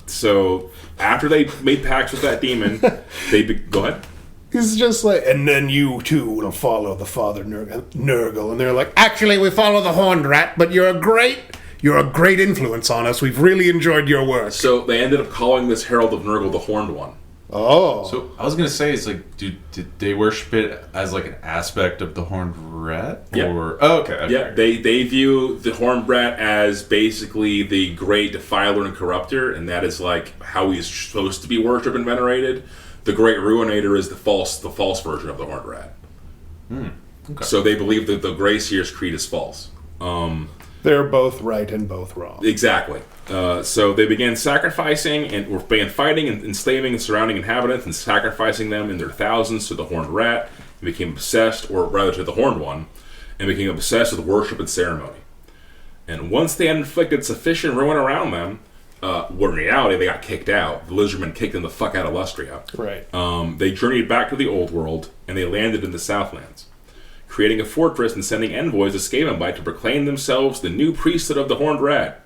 So after they made pacts with that demon, go ahead. He's just like, and then you too will follow the Father Nurgle. And they're like, actually, we follow the Horned Rat, but you're a great influence on us. We've really enjoyed your work. So they ended up calling this Herald of Nurgle the Horned One. Oh. So I was going to say, it's like, did they worship it as like an aspect of the Horned Rat? Yeah. Okay. Yeah, they view the Horned Rat as basically the great defiler and corrupter, and that is like how he's supposed to be worshipped and venerated. The Great Ruinator is the false version of the Horned Rat. Okay. So they believe that the Grey Seers creed is false. They're both right and both wrong. Exactly. So they began sacrificing and began fighting and enslaving the surrounding inhabitants and sacrificing them in their thousands to the Horned Rat, and became obsessed, or rather to the Horned One, and became obsessed with worship and ceremony. And once they had inflicted sufficient ruin around them, well, in reality, they got kicked out. The Lizardmen kicked them the fuck out of Lustria. Right. They journeyed back to the Old World, and they landed in the Southlands, creating a fortress and sending envoys to Skaven to proclaim themselves the new priesthood of the Horned Rat.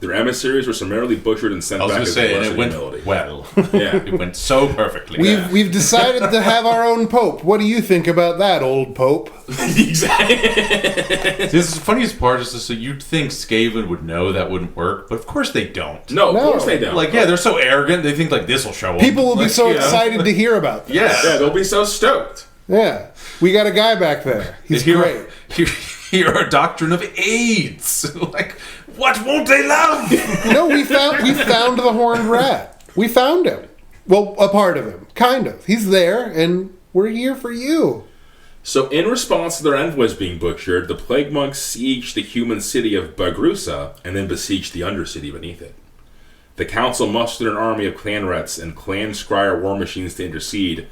Their emissaries were summarily butchered and sent back as and it went humility. well. Yeah. It went so perfectly. We've decided to have our own pope. What do you think about that, old pope? Exactly. This is the funniest part is so you'd think Skaven would know that wouldn't work, but of course they don't. No, of course they don't. Like, yeah, they're so arrogant, they think, like, this will show them. People will be Like, so you know. excited to hear about this. Yeah. they'll be so stoked. Yeah. We got a guy back there. He's great. Hear our doctrine of AIDS. Like, what won't they love? No, we found the horned rat. We found him. Well, a part of him. Kind of. He's there, and we're here for you. So, in response to their envoys being butchered, the plague monks sieged the human city of Bagrusa and then besieged the undercity beneath it. The council mustered an army of clan rats and clan Scryer war machines to intercede,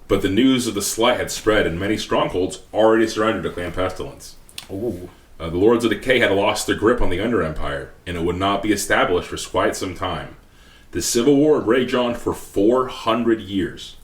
but the news of the slight had spread, and many strongholds already surrendered to clan pestilence. The Lords of Decay had lost their grip on the Under Empire, and it would not be established for quite some time. The Civil War would rage on for 400 years,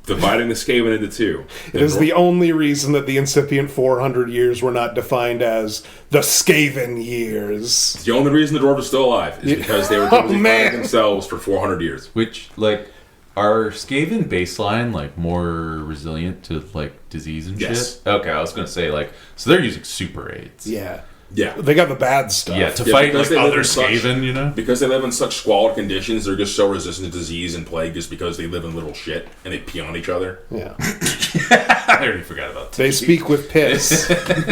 dividing the Skaven into two. It is the only reason that the incipient 400 years were not defined as the Skaven years. The only reason the dwarves are still alive is because they were fighting themselves for 400 years. Which, like, are Skaven baseline, like, more resilient to, like, disease and Yes. shit? Okay, I was going to say, like, so they're using super aids. Yeah. Yeah. They got the bad stuff. Yeah, to fight, because like, they live other in such- Skaven, you know? Because they live in such squalid conditions, they're just so resistant to disease and plague just because they live in little shit and they pee on each other. Yeah. I already forgot about that. They speak with piss.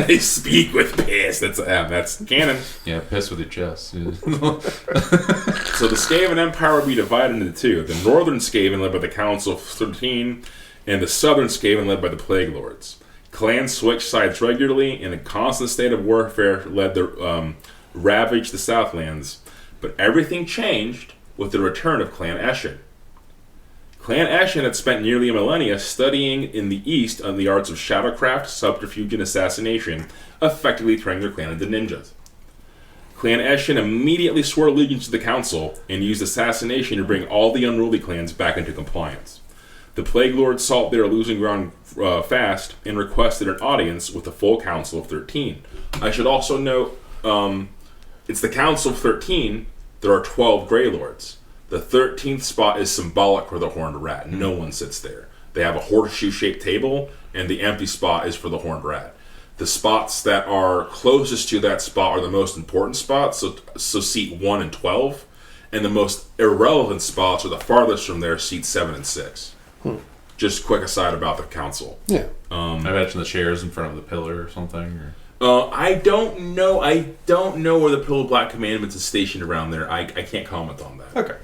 They speak with piss. That's canon. Yeah, piss with your chest. Yeah. So the Skaven Empire would be divided into two. The northern Skaven led by the Council of 13 and the southern Skaven led by the Plague Lords. Clans switched sides regularly, and a constant state of warfare led to ravage the Southlands. But everything changed with the return of Clan Eshin. Clan Eshin had spent nearly a millennia studying in the East on the arts of shadowcraft, subterfuge, and assassination, effectively turning their clan into ninjas. Clan Eshin immediately swore allegiance to the Council and used assassination to bring all the unruly clans back into compliance. The Plague Lords saw they were losing ground fast and requested an audience with the full Council of 13. I should also note, it's the Council of 13. There are 12 Grey Lords. The 13th spot is symbolic for the Horned Rat. No one sits there. They have a horseshoe-shaped table, and the empty spot is for the Horned Rat. The spots that are closest to that spot are the most important spots, so seat 1 and 12. And the most irrelevant spots are the farthest from there, seats 7 and 6. Just quick aside about the council. Yeah. I imagine the chairs in front of the pillar or something. Or... I don't know. I don't know where the Pillar of Black Commandments is stationed around there. I can't comment on that. Okay.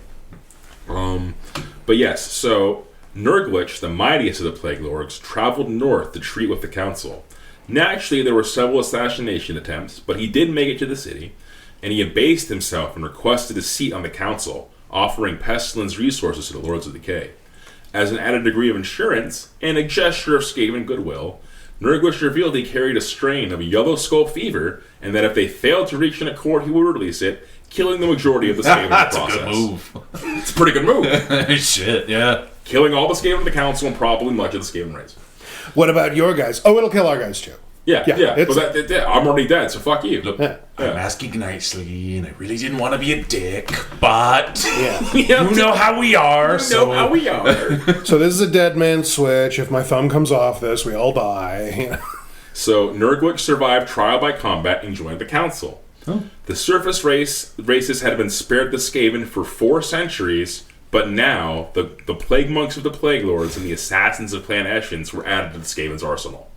But yes, so Nurglich, the mightiest of the Plague Lords, traveled north to treat with the council. Naturally, there were several assassination attempts, but he did make it to the city, and he abased himself and requested a seat on the council, offering pestilence resources to the Lords of Decay. As an added degree of insurance and a gesture of Skaven goodwill, Nurglich revealed he carried a strain of yellow skull fever, and that if they failed to reach an accord, he would release it, killing the majority of the Skaven in the process. That's a good move. It's a pretty good move. Shit, yeah. Killing all the Skaven of the council and probably much of the Skaven race. What about your guys? Oh, it'll kill our guys too. Yeah. But I'm already dead, so fuck you. Look, Yeah. I'm asking nicely, and I really didn't want to be a dick, but Yeah. you know how we are. You know how we are. So this is a dead man switch. If my thumb comes off this, we all die. So Nurglich survived trial by combat and joined the council. Oh. The surface races had been spared the Skaven for 4 centuries, but now the Plague Monks of the Plague Lords and the Assassins of Clan Eshin were added to the Skaven's arsenal.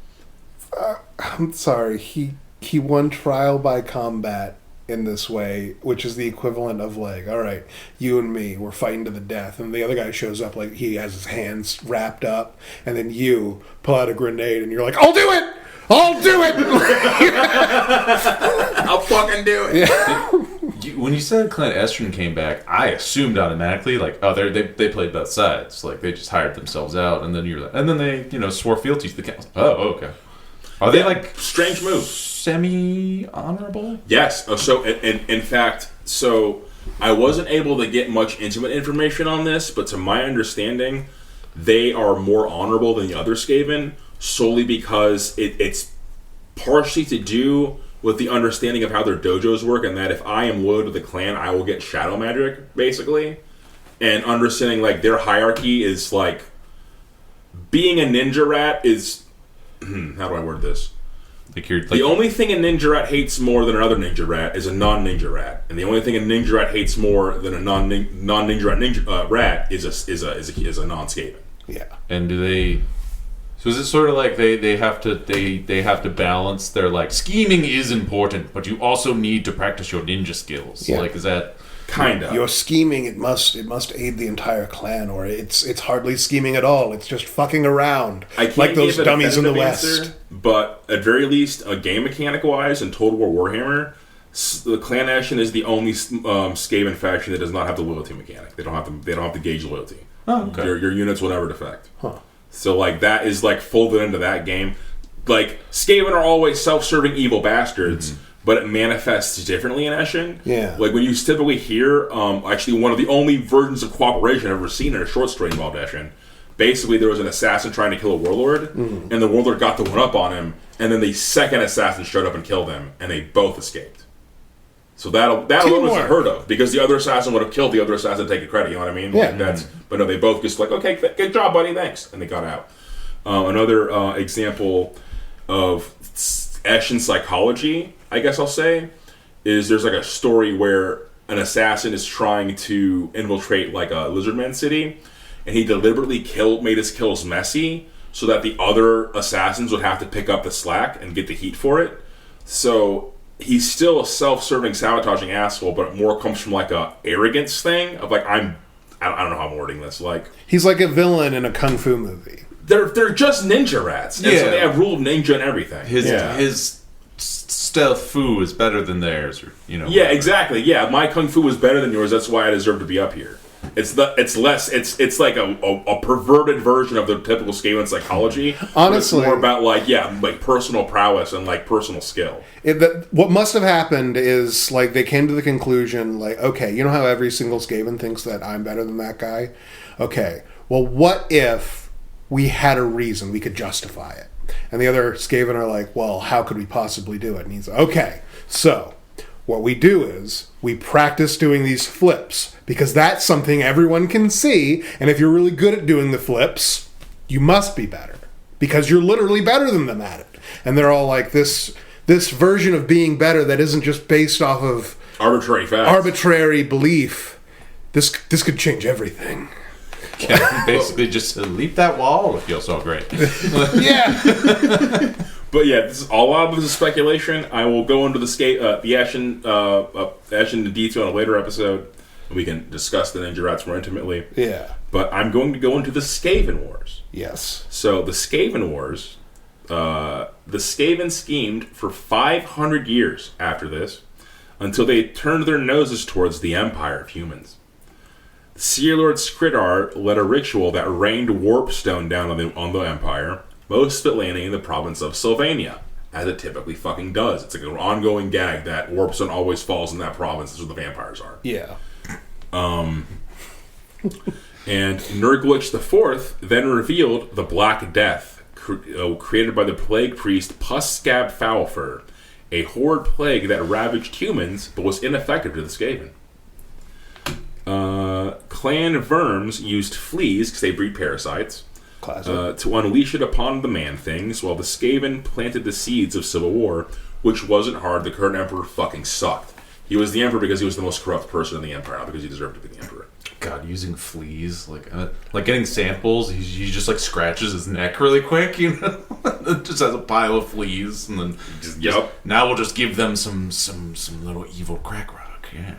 I'm sorry. He won trial by combat in this way, which is the equivalent of like, all right, you and me, we're fighting to the death, and the other guy shows up like he has his hands wrapped up, and then you pull out a grenade, and you're like, I'll do it. I'll do it. I'll fucking do it. Yeah. When you said Clan Eshin came back, I assumed automatically like, oh, they played both sides, like they just hired themselves out, and then they swore fealty to the council. Oh, okay. Are they like strange move? Semi-honorable? Yes. So in fact, so I wasn't able to get much intimate information on this, but to my understanding, they are more honorable than the other Skaven, solely because it's partially to do with the understanding of how their dojos work, and that if I am loyal to the clan, I will get shadow magic, basically. And understanding, like, their hierarchy is, like, being a ninja rat is... how do I word this? The only thing a ninja rat hates more than another ninja rat is a non-ninja rat, and the only thing a ninja rat hates more than a non-ninja rat is a non-Skaven. Yeah. And do they? So is it sort of like they have to balance their, like, scheming is important, but you also need to practice your ninja skills. Yeah. Like, is that kind of your scheming? It must aid the entire clan, or it's hardly scheming at all. It's just fucking around, like those dummies in the West. Answer, but at very least, game mechanic wise, in Total War Warhammer, the Clan Nation is the only Skaven faction that does not have the loyalty mechanic. They don't have to gauge loyalty. Oh, okay. Your units will never defect. Huh. So, like, that is, like, folded into that game. Like, Skaven are always self-serving evil bastards, but it manifests differently in Eshin. Yeah. Like, when you typically hear, actually, one of the only versions of cooperation I've ever seen in a short story involved Eshin, basically there was an assassin trying to kill a warlord, and the warlord got the one up on him, and then the second assassin showed up and killed him, and they both escaped. So that alone was unheard of, because the other assassin would have killed the other assassin to take the credit, you know what I mean? Yeah. Like but no, they both just like, okay, good job, buddy, thanks. And they got out. Another example of Eshin psychology, I guess I'll say, is there's like a story where an assassin is trying to infiltrate like a Lizardman city, and he deliberately made his kills messy so that the other assassins would have to pick up the slack and get the heat for it. So he's still a self-serving, sabotaging asshole, but it more comes from like a arrogance thing of like, I don't know how I'm wording this. Like, he's like a villain in a kung fu movie. They're just ninja rats, and so they have rule of ninja and everything. His stealth foo is better than theirs, or Yeah, whatever. exactly. Yeah, my kung fu is better than yours. That's why I deserve to be up here. It's like a perverted version of the typical Skaven psychology. Honestly, it's more about like personal prowess and like personal skill. What must have happened is like they came to the conclusion like, okay, you know how every single Skaven thinks that I'm better than that guy? Okay, well, what if we had a reason we could justify it? And the other Skaven are like, well, how could we possibly do it? And he's like, okay, so what we do is we practice doing these flips, because that's something everyone can see, and if you're really good at doing the flips, you must be better, because you're literally better than them at it. And they're all like, this version of being better that isn't just based off of arbitrary facts, arbitrary belief, this could change everything. Yeah, basically just leap that wall if you'll so great. Yeah. But yeah, this is all out of this is speculation. I will go into the Ashen into detail in a later episode. We can discuss the Ninja Rats more intimately. Yeah. But I'm going to go into the Skaven Wars. Yes. So the Skaven Wars, the Skaven schemed for 500 years after this, until they turned their noses towards the Empire of Humans. The Seer Lord Scryer led a ritual that rained warpstone down on the Empire, most of it landing in the province of Sylvania, as it typically fucking does. It's like an ongoing gag that warpstone always falls in that province. That's where the vampires are. Yeah. And Nurglich IV then revealed the Black Death, created by the plague priest Pusscab Famfare, a horrid plague that ravaged humans but was ineffective to the Skaven. Clan Verms used fleas, because they breed parasites, to unleash it upon the Man-Things, while the Skaven planted the seeds of civil war, which wasn't hard. The current emperor fucking sucked. He was the emperor because he was the most corrupt person in the empire, not because he deserved to be the emperor. God, using fleas, like getting samples, he just like scratches his neck really quick, just has a pile of fleas, and then now we'll just give them some little evil crack rock. Yeah.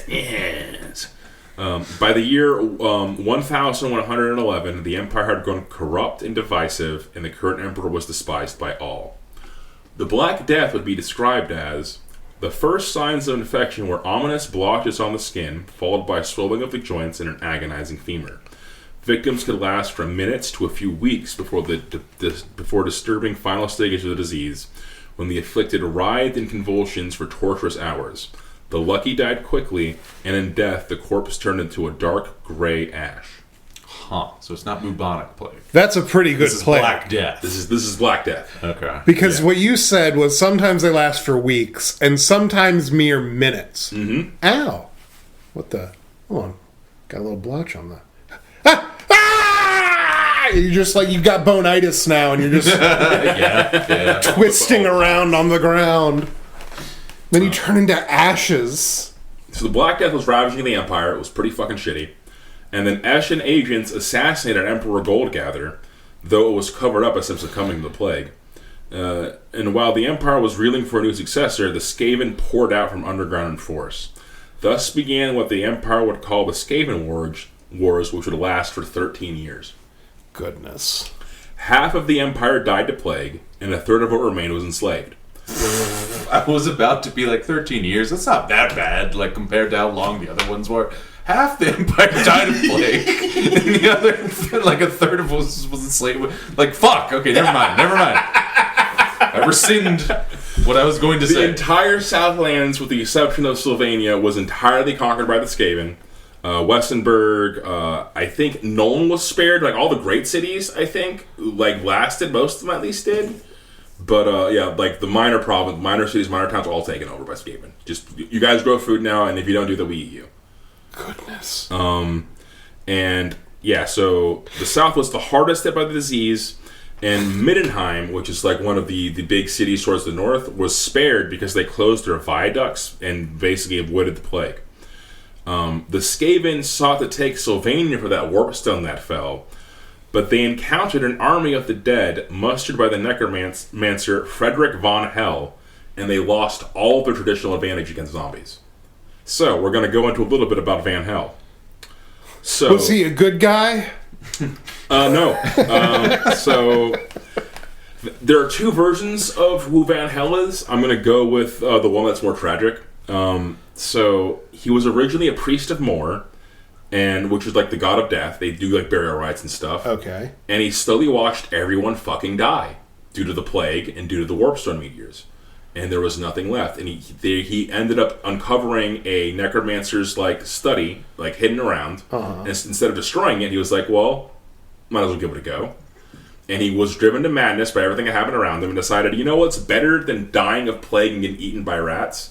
Yes. By the year 1111, the empire had grown corrupt and divisive, and the current emperor was despised by all. The Black Death would be described as: the first signs of infection were ominous blotches on the skin, followed by swelling of the joints and an agonizing femur. Victims could last from minutes to a few weeks before disturbing final stages of the disease, when the afflicted writhed in convulsions for torturous hours. The lucky died quickly, and in death the corpse turned into a dark gray ash. So it's not bubonic plague. That's a pretty good This is plague. Black Death. This is Black Death. Okay. Because what you said was sometimes they last for weeks and sometimes mere minutes. Mm-hmm. Ow. What the? Hold on. Got a little blotch on that. You're just like, you've got bonitis now and you're just yeah. twisting around on the ground. Then you turn into ashes. So the Black Death was ravaging the Empire. It was pretty fucking shitty. And then Eshin agents assassinated Emperor Goldgather, though it was covered up as if succumbing to the plague. And while the Empire was reeling for a new successor, the Skaven poured out from underground in force. Thus began what the Empire would call the Skaven Wars, which would last for 13 years. Goodness. Half of the Empire died to plague, and a third of what remained was enslaved. I was about to be like 13 years. That's not that bad, like compared to how long the other ones were. Half the Empire died of plague, and the other, like a third of was enslaved. Like, fuck. Okay, never mind. I rescind what I was going to say. The entire Southlands, with the exception of Sylvania, was entirely conquered by the Skaven. Westenberg, I think Nuln was spared. Like, all the great cities, I think, like, lasted. Most of them at least did. But, yeah, like, the minor cities, minor towns, all taken over by Skaven. Just, you guys grow food now, and if you don't do that, we eat you. Goodness. And, yeah, so the South was the hardest hit by the disease, and Middenheim, which is, like, one of the big cities towards the north, was spared because they closed their viaducts and basically avoided the plague. The Skaven sought to take Sylvania for that warp stone that fell, but they encountered an army of the dead mustered by the necromancer Frederick von Hell, and they lost all of their traditional advantage against zombies. So, we're going to go into a little bit about Van Hell. So, was he a good guy? No. So, there are two versions of who Van Hell is. I'm going to go with the one that's more tragic. So, he was originally a priest of Mor, and which is like the god of death. They do like burial rites and stuff. Okay. And he slowly watched everyone fucking die due to the plague and due to the warpstone meteors. And there was nothing left. And he ended up uncovering a necromancer's like study, like hidden around. And instead of destroying it, he was like, well, might as well give it a go. And he was driven to madness by everything that happened around him and decided, you know what's better than dying of plague and getting eaten by rats?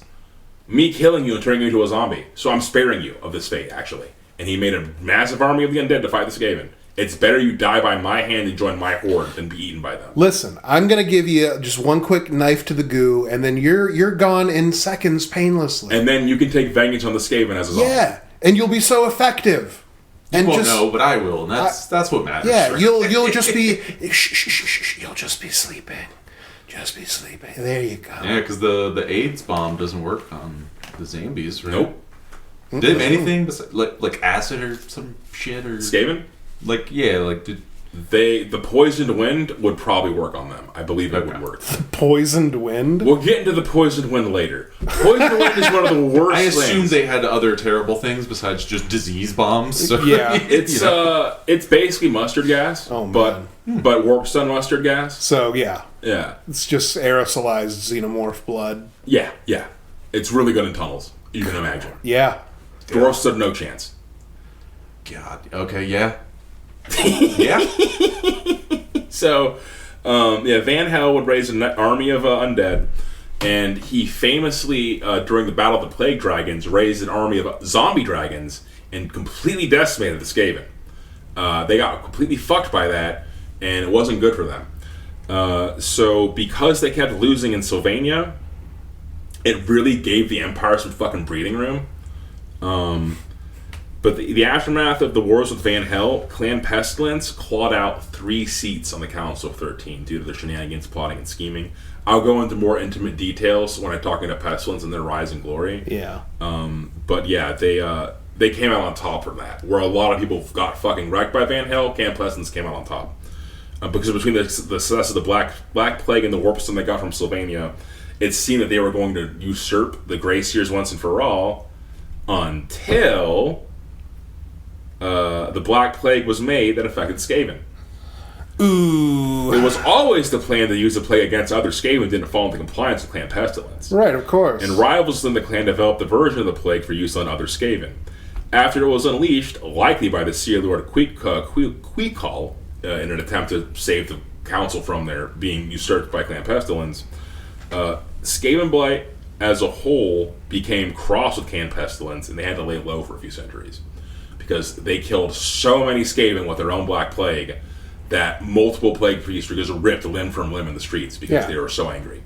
Me killing you and turning you into a zombie. So I'm sparing you of this fate, actually. And he made a massive army of the undead to fight the Skaven. It's better you die by my hand and join my horde than be eaten by them. Listen, I'm going to give you just one quick knife to the goo, and then you're gone in seconds painlessly. And then you can take vengeance on the Skaven as a zombie. Yeah, and you'll be so effective. You won't know, but I will, and that's what matters. Yeah, right? you'll just be you'll just be sleeping. Just be sleeping. There you go. Yeah, because the AIDS bomb doesn't work on the zombies, right? Nope. Did they have anything besides, like acid or some shit or Skaven? Like did the poisoned wind would probably work on them. I believe it would work. Poisoned wind? We'll get into the poisoned wind later. Poisoned wind is one of the worst I assume things. they had other terrible things besides just disease bombs. So, Yeah. It's basically mustard gas. Oh, but warpstone mustard gas. So, yeah. Yeah. It's just aerosolized xenomorph blood. Yeah. It's really good in tunnels. You can imagine. Yeah. Dwarves stood no chance. God. Okay. Yeah. Yeah. So, Van Hell would raise an army of undead, and he famously, during the Battle of the Plague Dragons, raised an army of zombie dragons and completely decimated the Skaven. They got completely fucked by that, and it wasn't good for them. So, because they kept losing in Sylvania, it really gave the Empire some fucking breathing room. But the aftermath of the wars with Van Hell, Clan Pestilence clawed out 3 seats on the Council of 13 due to their shenanigans, plotting, and scheming. I'll go into more intimate details when I'm talking about Pestilence and their rise and glory. Yeah. But yeah, they came out on top from that. Where a lot of people got fucking wrecked by Van Hell, Clan Pestilence came out on top. Because between the success of the Black Plague and the Warpstone they got from Sylvania, it seemed that they were going to usurp the Grey Seers once and for all, until the Black Plague was made that affected Skaven. Ooh. It was always the plan to use the plague against other Skaven didn't fall into compliance with Clan Pestilence. Right, of course. And rivals within the clan developed a version of the plague for use on other Skaven. after it was unleashed, likely by the Sea Lord Queequeg, in an attempt to save the council from their being usurped by Clan Pestilence, Skaven Blight as a whole became cross with Clan Pestilence, and they had to lay low for a few centuries because they killed so many Skaven with their own Black Plague that multiple Plague Priests were just ripped limb from limb in the streets because they were so angry.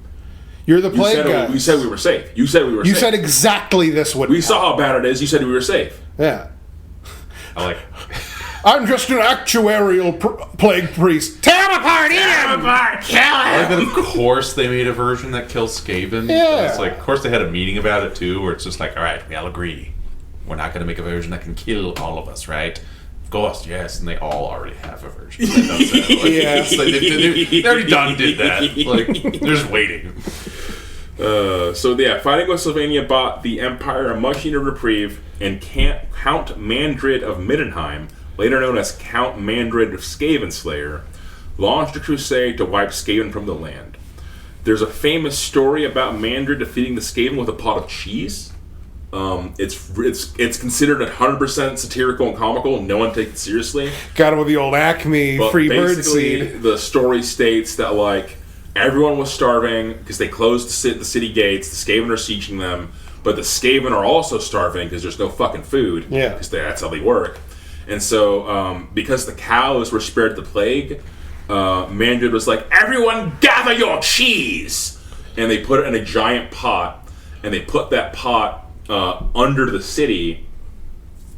You're the Plague guy. You said we were safe. You said we were safe. You said exactly this would We saw how bad it is. You said we were safe. Yeah. I like. I'm just an actuarial plague priest. Tear him apart, eat him! Kill him! And of course they made a version that kills Skaven. Yeah. It's like, of course they had a meeting about it too, where it's just like, all right, we all agree. We're not going to make a version that can kill all of us, right? Of course, yes. And they all already have a version that does that. Like, it's like they already did that. Like, they're just waiting. Fighting with Sylvania bought the Empire a much needed reprieve, and Count Mandrid of Middenheim, later known as Count Mandrid of Skaven Slayer, launched a crusade to wipe Skaven from the land. There's a famous story about Mandrid defeating the Skaven with a pot of cheese. It's considered 100% satirical and comical. No one takes it seriously. Got him with the old Acme But free bird basically, seed. the story states that like everyone was starving because they closed the city gates. The Skaven are sieging them, but the Skaven are also starving because there's no fucking food. Yeah, because that's how they work. And so, because the cows were spared the plague, Mandrid was like, "Everyone, gather your cheese!" And they put it in a giant pot, and they put that pot under the city,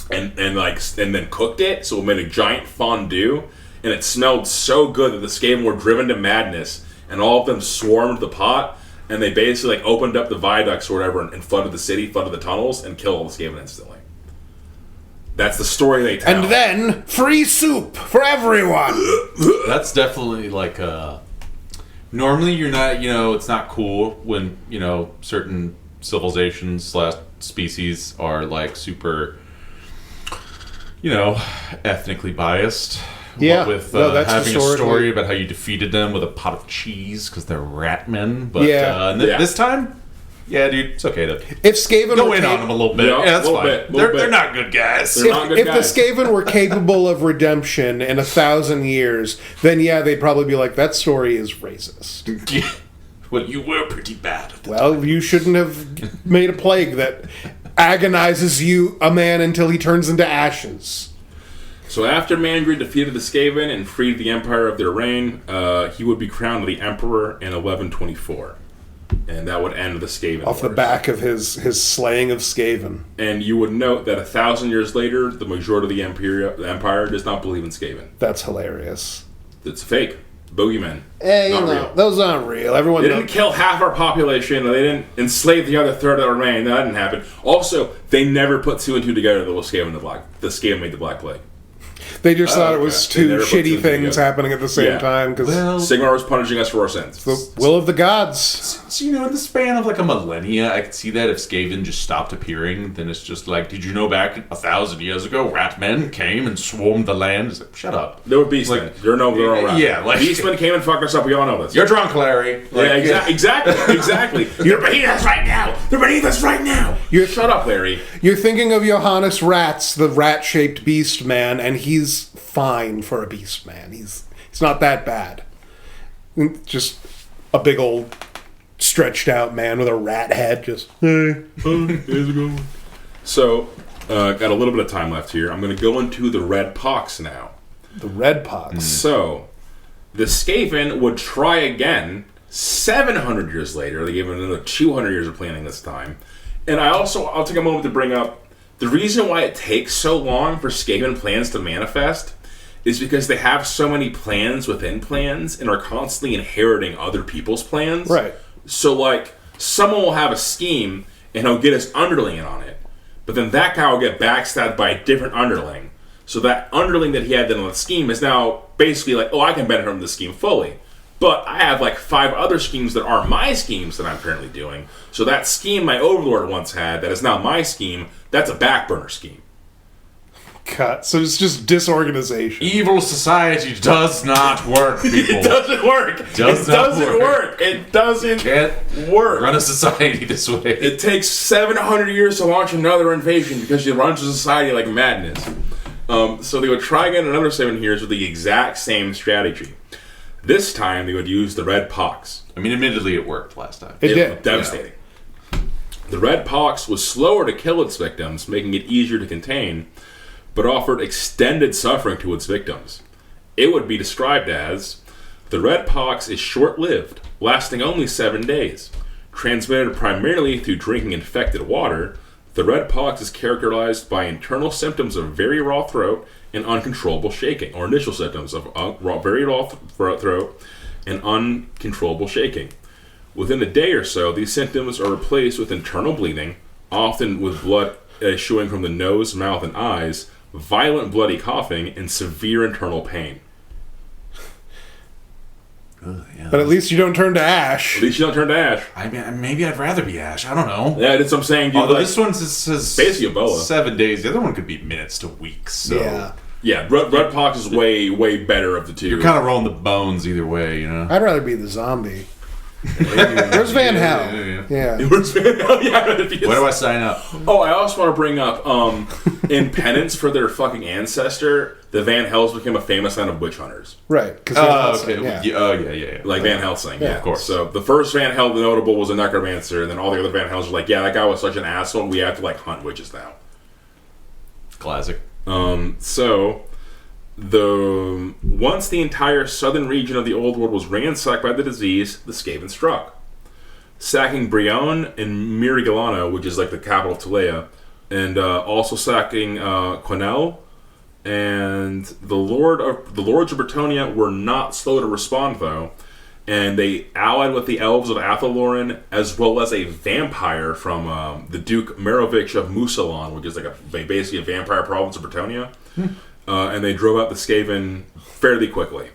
and then cooked it, so it made a giant fondue, and it smelled so good that the Skaven were driven to madness, and all of them swarmed the pot, and they basically like opened up the viaducts or whatever and flooded the city, flooded the tunnels, and killed all the Skaven instantly. That's the story they tell. And then free soup for everyone. That's definitely like normally you're not, it's not cool when, certain civilizations / species are like super, ethnically biased. Yeah, with that's having a story about how you defeated them with a pot of cheese because they're rat men. But this time, yeah, dude, it's okay to if Skaven go in on them a little bit. Yeah, that's fine. They're not good guys. They're not good if guys. the Skaven were capable of redemption in 1,000 years, then yeah, they'd probably be like, that story is racist. Well, you were pretty bad at the Well, you shouldn't have made a plague that agonizes a man until he turns into ashes. So after Mandrid defeated the Skaven and freed the Empire of their reign, he would be crowned the Emperor in 1124. And that would end the Skaven Off the Wars. back of his slaying of Skaven. And you would note that 1,000 years later, the majority of the Empire does not believe in Skaven. That's hilarious. It's fake. Boogeymen. Not real. Those aren't real. Everyone They didn't kill half our population. They didn't enslave the other third that remained. That didn't happen. Also, they never put two and two together. The Skaven made the Black Plague. They just thought it was They two never put two shitty things together. happening at the same time because Sigmar was punishing us for our sins. the will of the gods. So, in the span of like a millennia, I could see that if Skaven just stopped appearing, then it's just like, did you know back 1,000 years ago, rat men came and swarmed the land? It's like, shut up. There were beastmen. They're no rat. Yeah, like beastmen came and fucked us up. We all know this. You're drunk, Larry. Like, Exactly. You're beneath us right now. They're beneath us right now. Shut up, Larry. You're thinking of Johannes Ratz, the rat-shaped beast man, and he's fine for a beast man. He's not that bad. Just a big old stretched out man with a rat head. Just hey, here's a good one. So, got a little bit of time left here. I'm going to go into the Red Pox now. The Red Pox. So, the Skaven would try again 700 years later. They gave it another 200 years of planning this time. And I'll take a moment to bring up the reason why it takes so long for Skaven plans to manifest is because they have so many plans within plans and are constantly inheriting other people's plans. Right. So, like, someone will have a scheme and he'll get his underling in on it. But then that guy will get backstabbed by a different underling. So that underling that he had then on the scheme is now basically like, oh, I can benefit from this scheme fully. But I have like 5 other schemes that are my schemes that I'm currently doing. So that scheme my overlord once had that is now my scheme, that's a back burner scheme. cut. So it's just disorganization. Evil society does not work, people. It doesn't work. It doesn't work. It doesn't Can't work. run a society this way. It takes 700 years to launch another invasion because you run a society like madness. So they would try again another 7 years with the exact same strategy. This time they would use the Red Pox. I mean, admittedly, it worked last time. It did. Devastating. The Red Pox was slower to kill its victims, making it easier to contain, but offered extended suffering to its victims. It would be described as, the Red Pox is short-lived, lasting only 7 days. Transmitted primarily through drinking infected water, the Red Pox is characterized by internal symptoms of very raw throat and uncontrollable shaking, or initial symptoms of very raw throat and uncontrollable shaking. Within a day or so, these symptoms are replaced with internal bleeding, often with blood issuing from the nose, mouth, and eyes, violent bloody coughing, and severe internal pain. Yeah. But at least you don't turn to ash. At least you don't turn to ash. I mean, maybe I'd rather be Ash. I don't know. Yeah, that's what I'm saying. Although this one says basically Ebola. 7 days. The other one could be minutes to weeks. So Yeah. Yeah, Red Pox is way better of the two. you're kind of rolling the bones either way, you know. I'd rather be the zombie. Where's Van Hal? Yeah. Where do I sign up? Oh, I also want to bring up, in penance for their fucking ancestor, the Van Helsing became a famous line of witch hunters. Right. Okay. Yeah. Yeah. Like Van Helsing, yeah. Of course. So the first Van Hel, the notable, was a necromancer, and then all the other Van Hels were like, yeah, that guy was such an asshole, we have to, like, hunt witches now. Classic. So once the entire southern region of the Old World was ransacked by the disease, the Skaven struck, sacking Brionne and Mirigelano, which is like the capital of Tulea, and also sacking Quenelle. And the lords of Bretonnia were not slow to respond, though, and they allied with the elves of Athaloran, as well as a vampire from the Duke Merovich of Musalon, which is like basically a vampire province of Bretonnia. And they drove out the Skaven fairly quickly.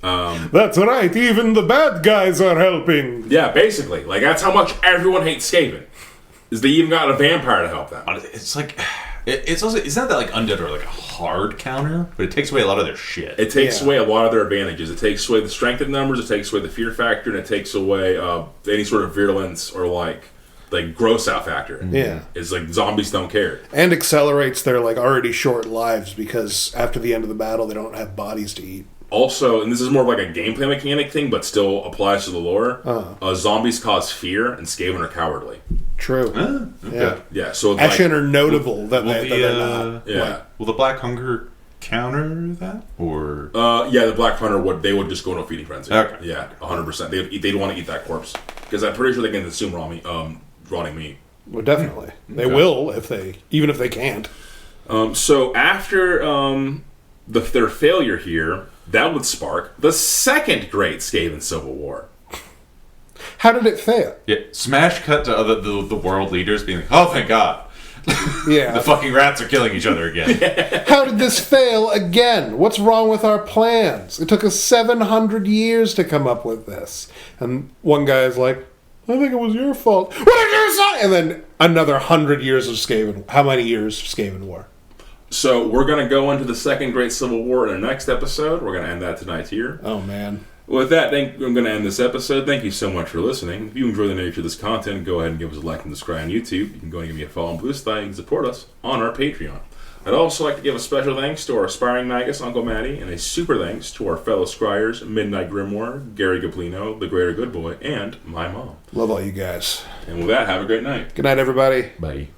That's right, even the bad guys are helping. Yeah, basically. Like, that's how much everyone hates Skaven. Is they even got a vampire to help them. It's like... It's also... It's not that, like, undead or, like, a hard counter, but it takes away a lot of their shit. It takes away a lot of their advantages. It takes away the strength of numbers, it takes away the fear factor, and it takes away any sort of virulence or, like gross out factor. Yeah. It's like zombies don't care. And accelerates their like already short lives because after the end of the battle they don't have bodies to eat. Also, and this is more of like a gameplay mechanic thing, but still applies to the lore, zombies cause fear, and Skaven are cowardly. True. Okay. Yeah, so Ashen are notable that Will they're not. Yeah. Will the Black Hunger counter that? Or... Yeah, the Black Hunter would just go into a feeding frenzy. Okay. Yeah, 100%. They'd want to eat that corpse. Because I'm pretty sure they can consume rotting meat. Well, definitely. They will even if they can't. So after their failure here, that would spark the second Great Skaven Civil War. How did it fail? Yeah, smash cut to the world leaders being like, oh, thank God. Yeah. The fucking rats are killing each other again. How did this fail again? What's wrong with our plans? It took us 700 years to come up with this. And one guy is like, I think it was your fault. What did you say? And then another 100 years of Skaven. How many years of Skaven War? So we're going to go into the second Great Civil War in our next episode. We're going to end that tonight here. Oh, man. With that, I'm going to end this episode. Thank you so much for listening. If you enjoy the nature of this content, go ahead and give us a like and subscribe on YouTube. You can go and give me a follow on Blue Sky. You can support us on our Patreon. I'd also like to give a special thanks to our aspiring magus, Uncle Matty, and a super thanks to our fellow Scryers, MidniteGrimoire, GaryGoblino, the Greater Good Boy, and my mom. Love all you guys. And with that, have a great night. Good night, everybody. Bye.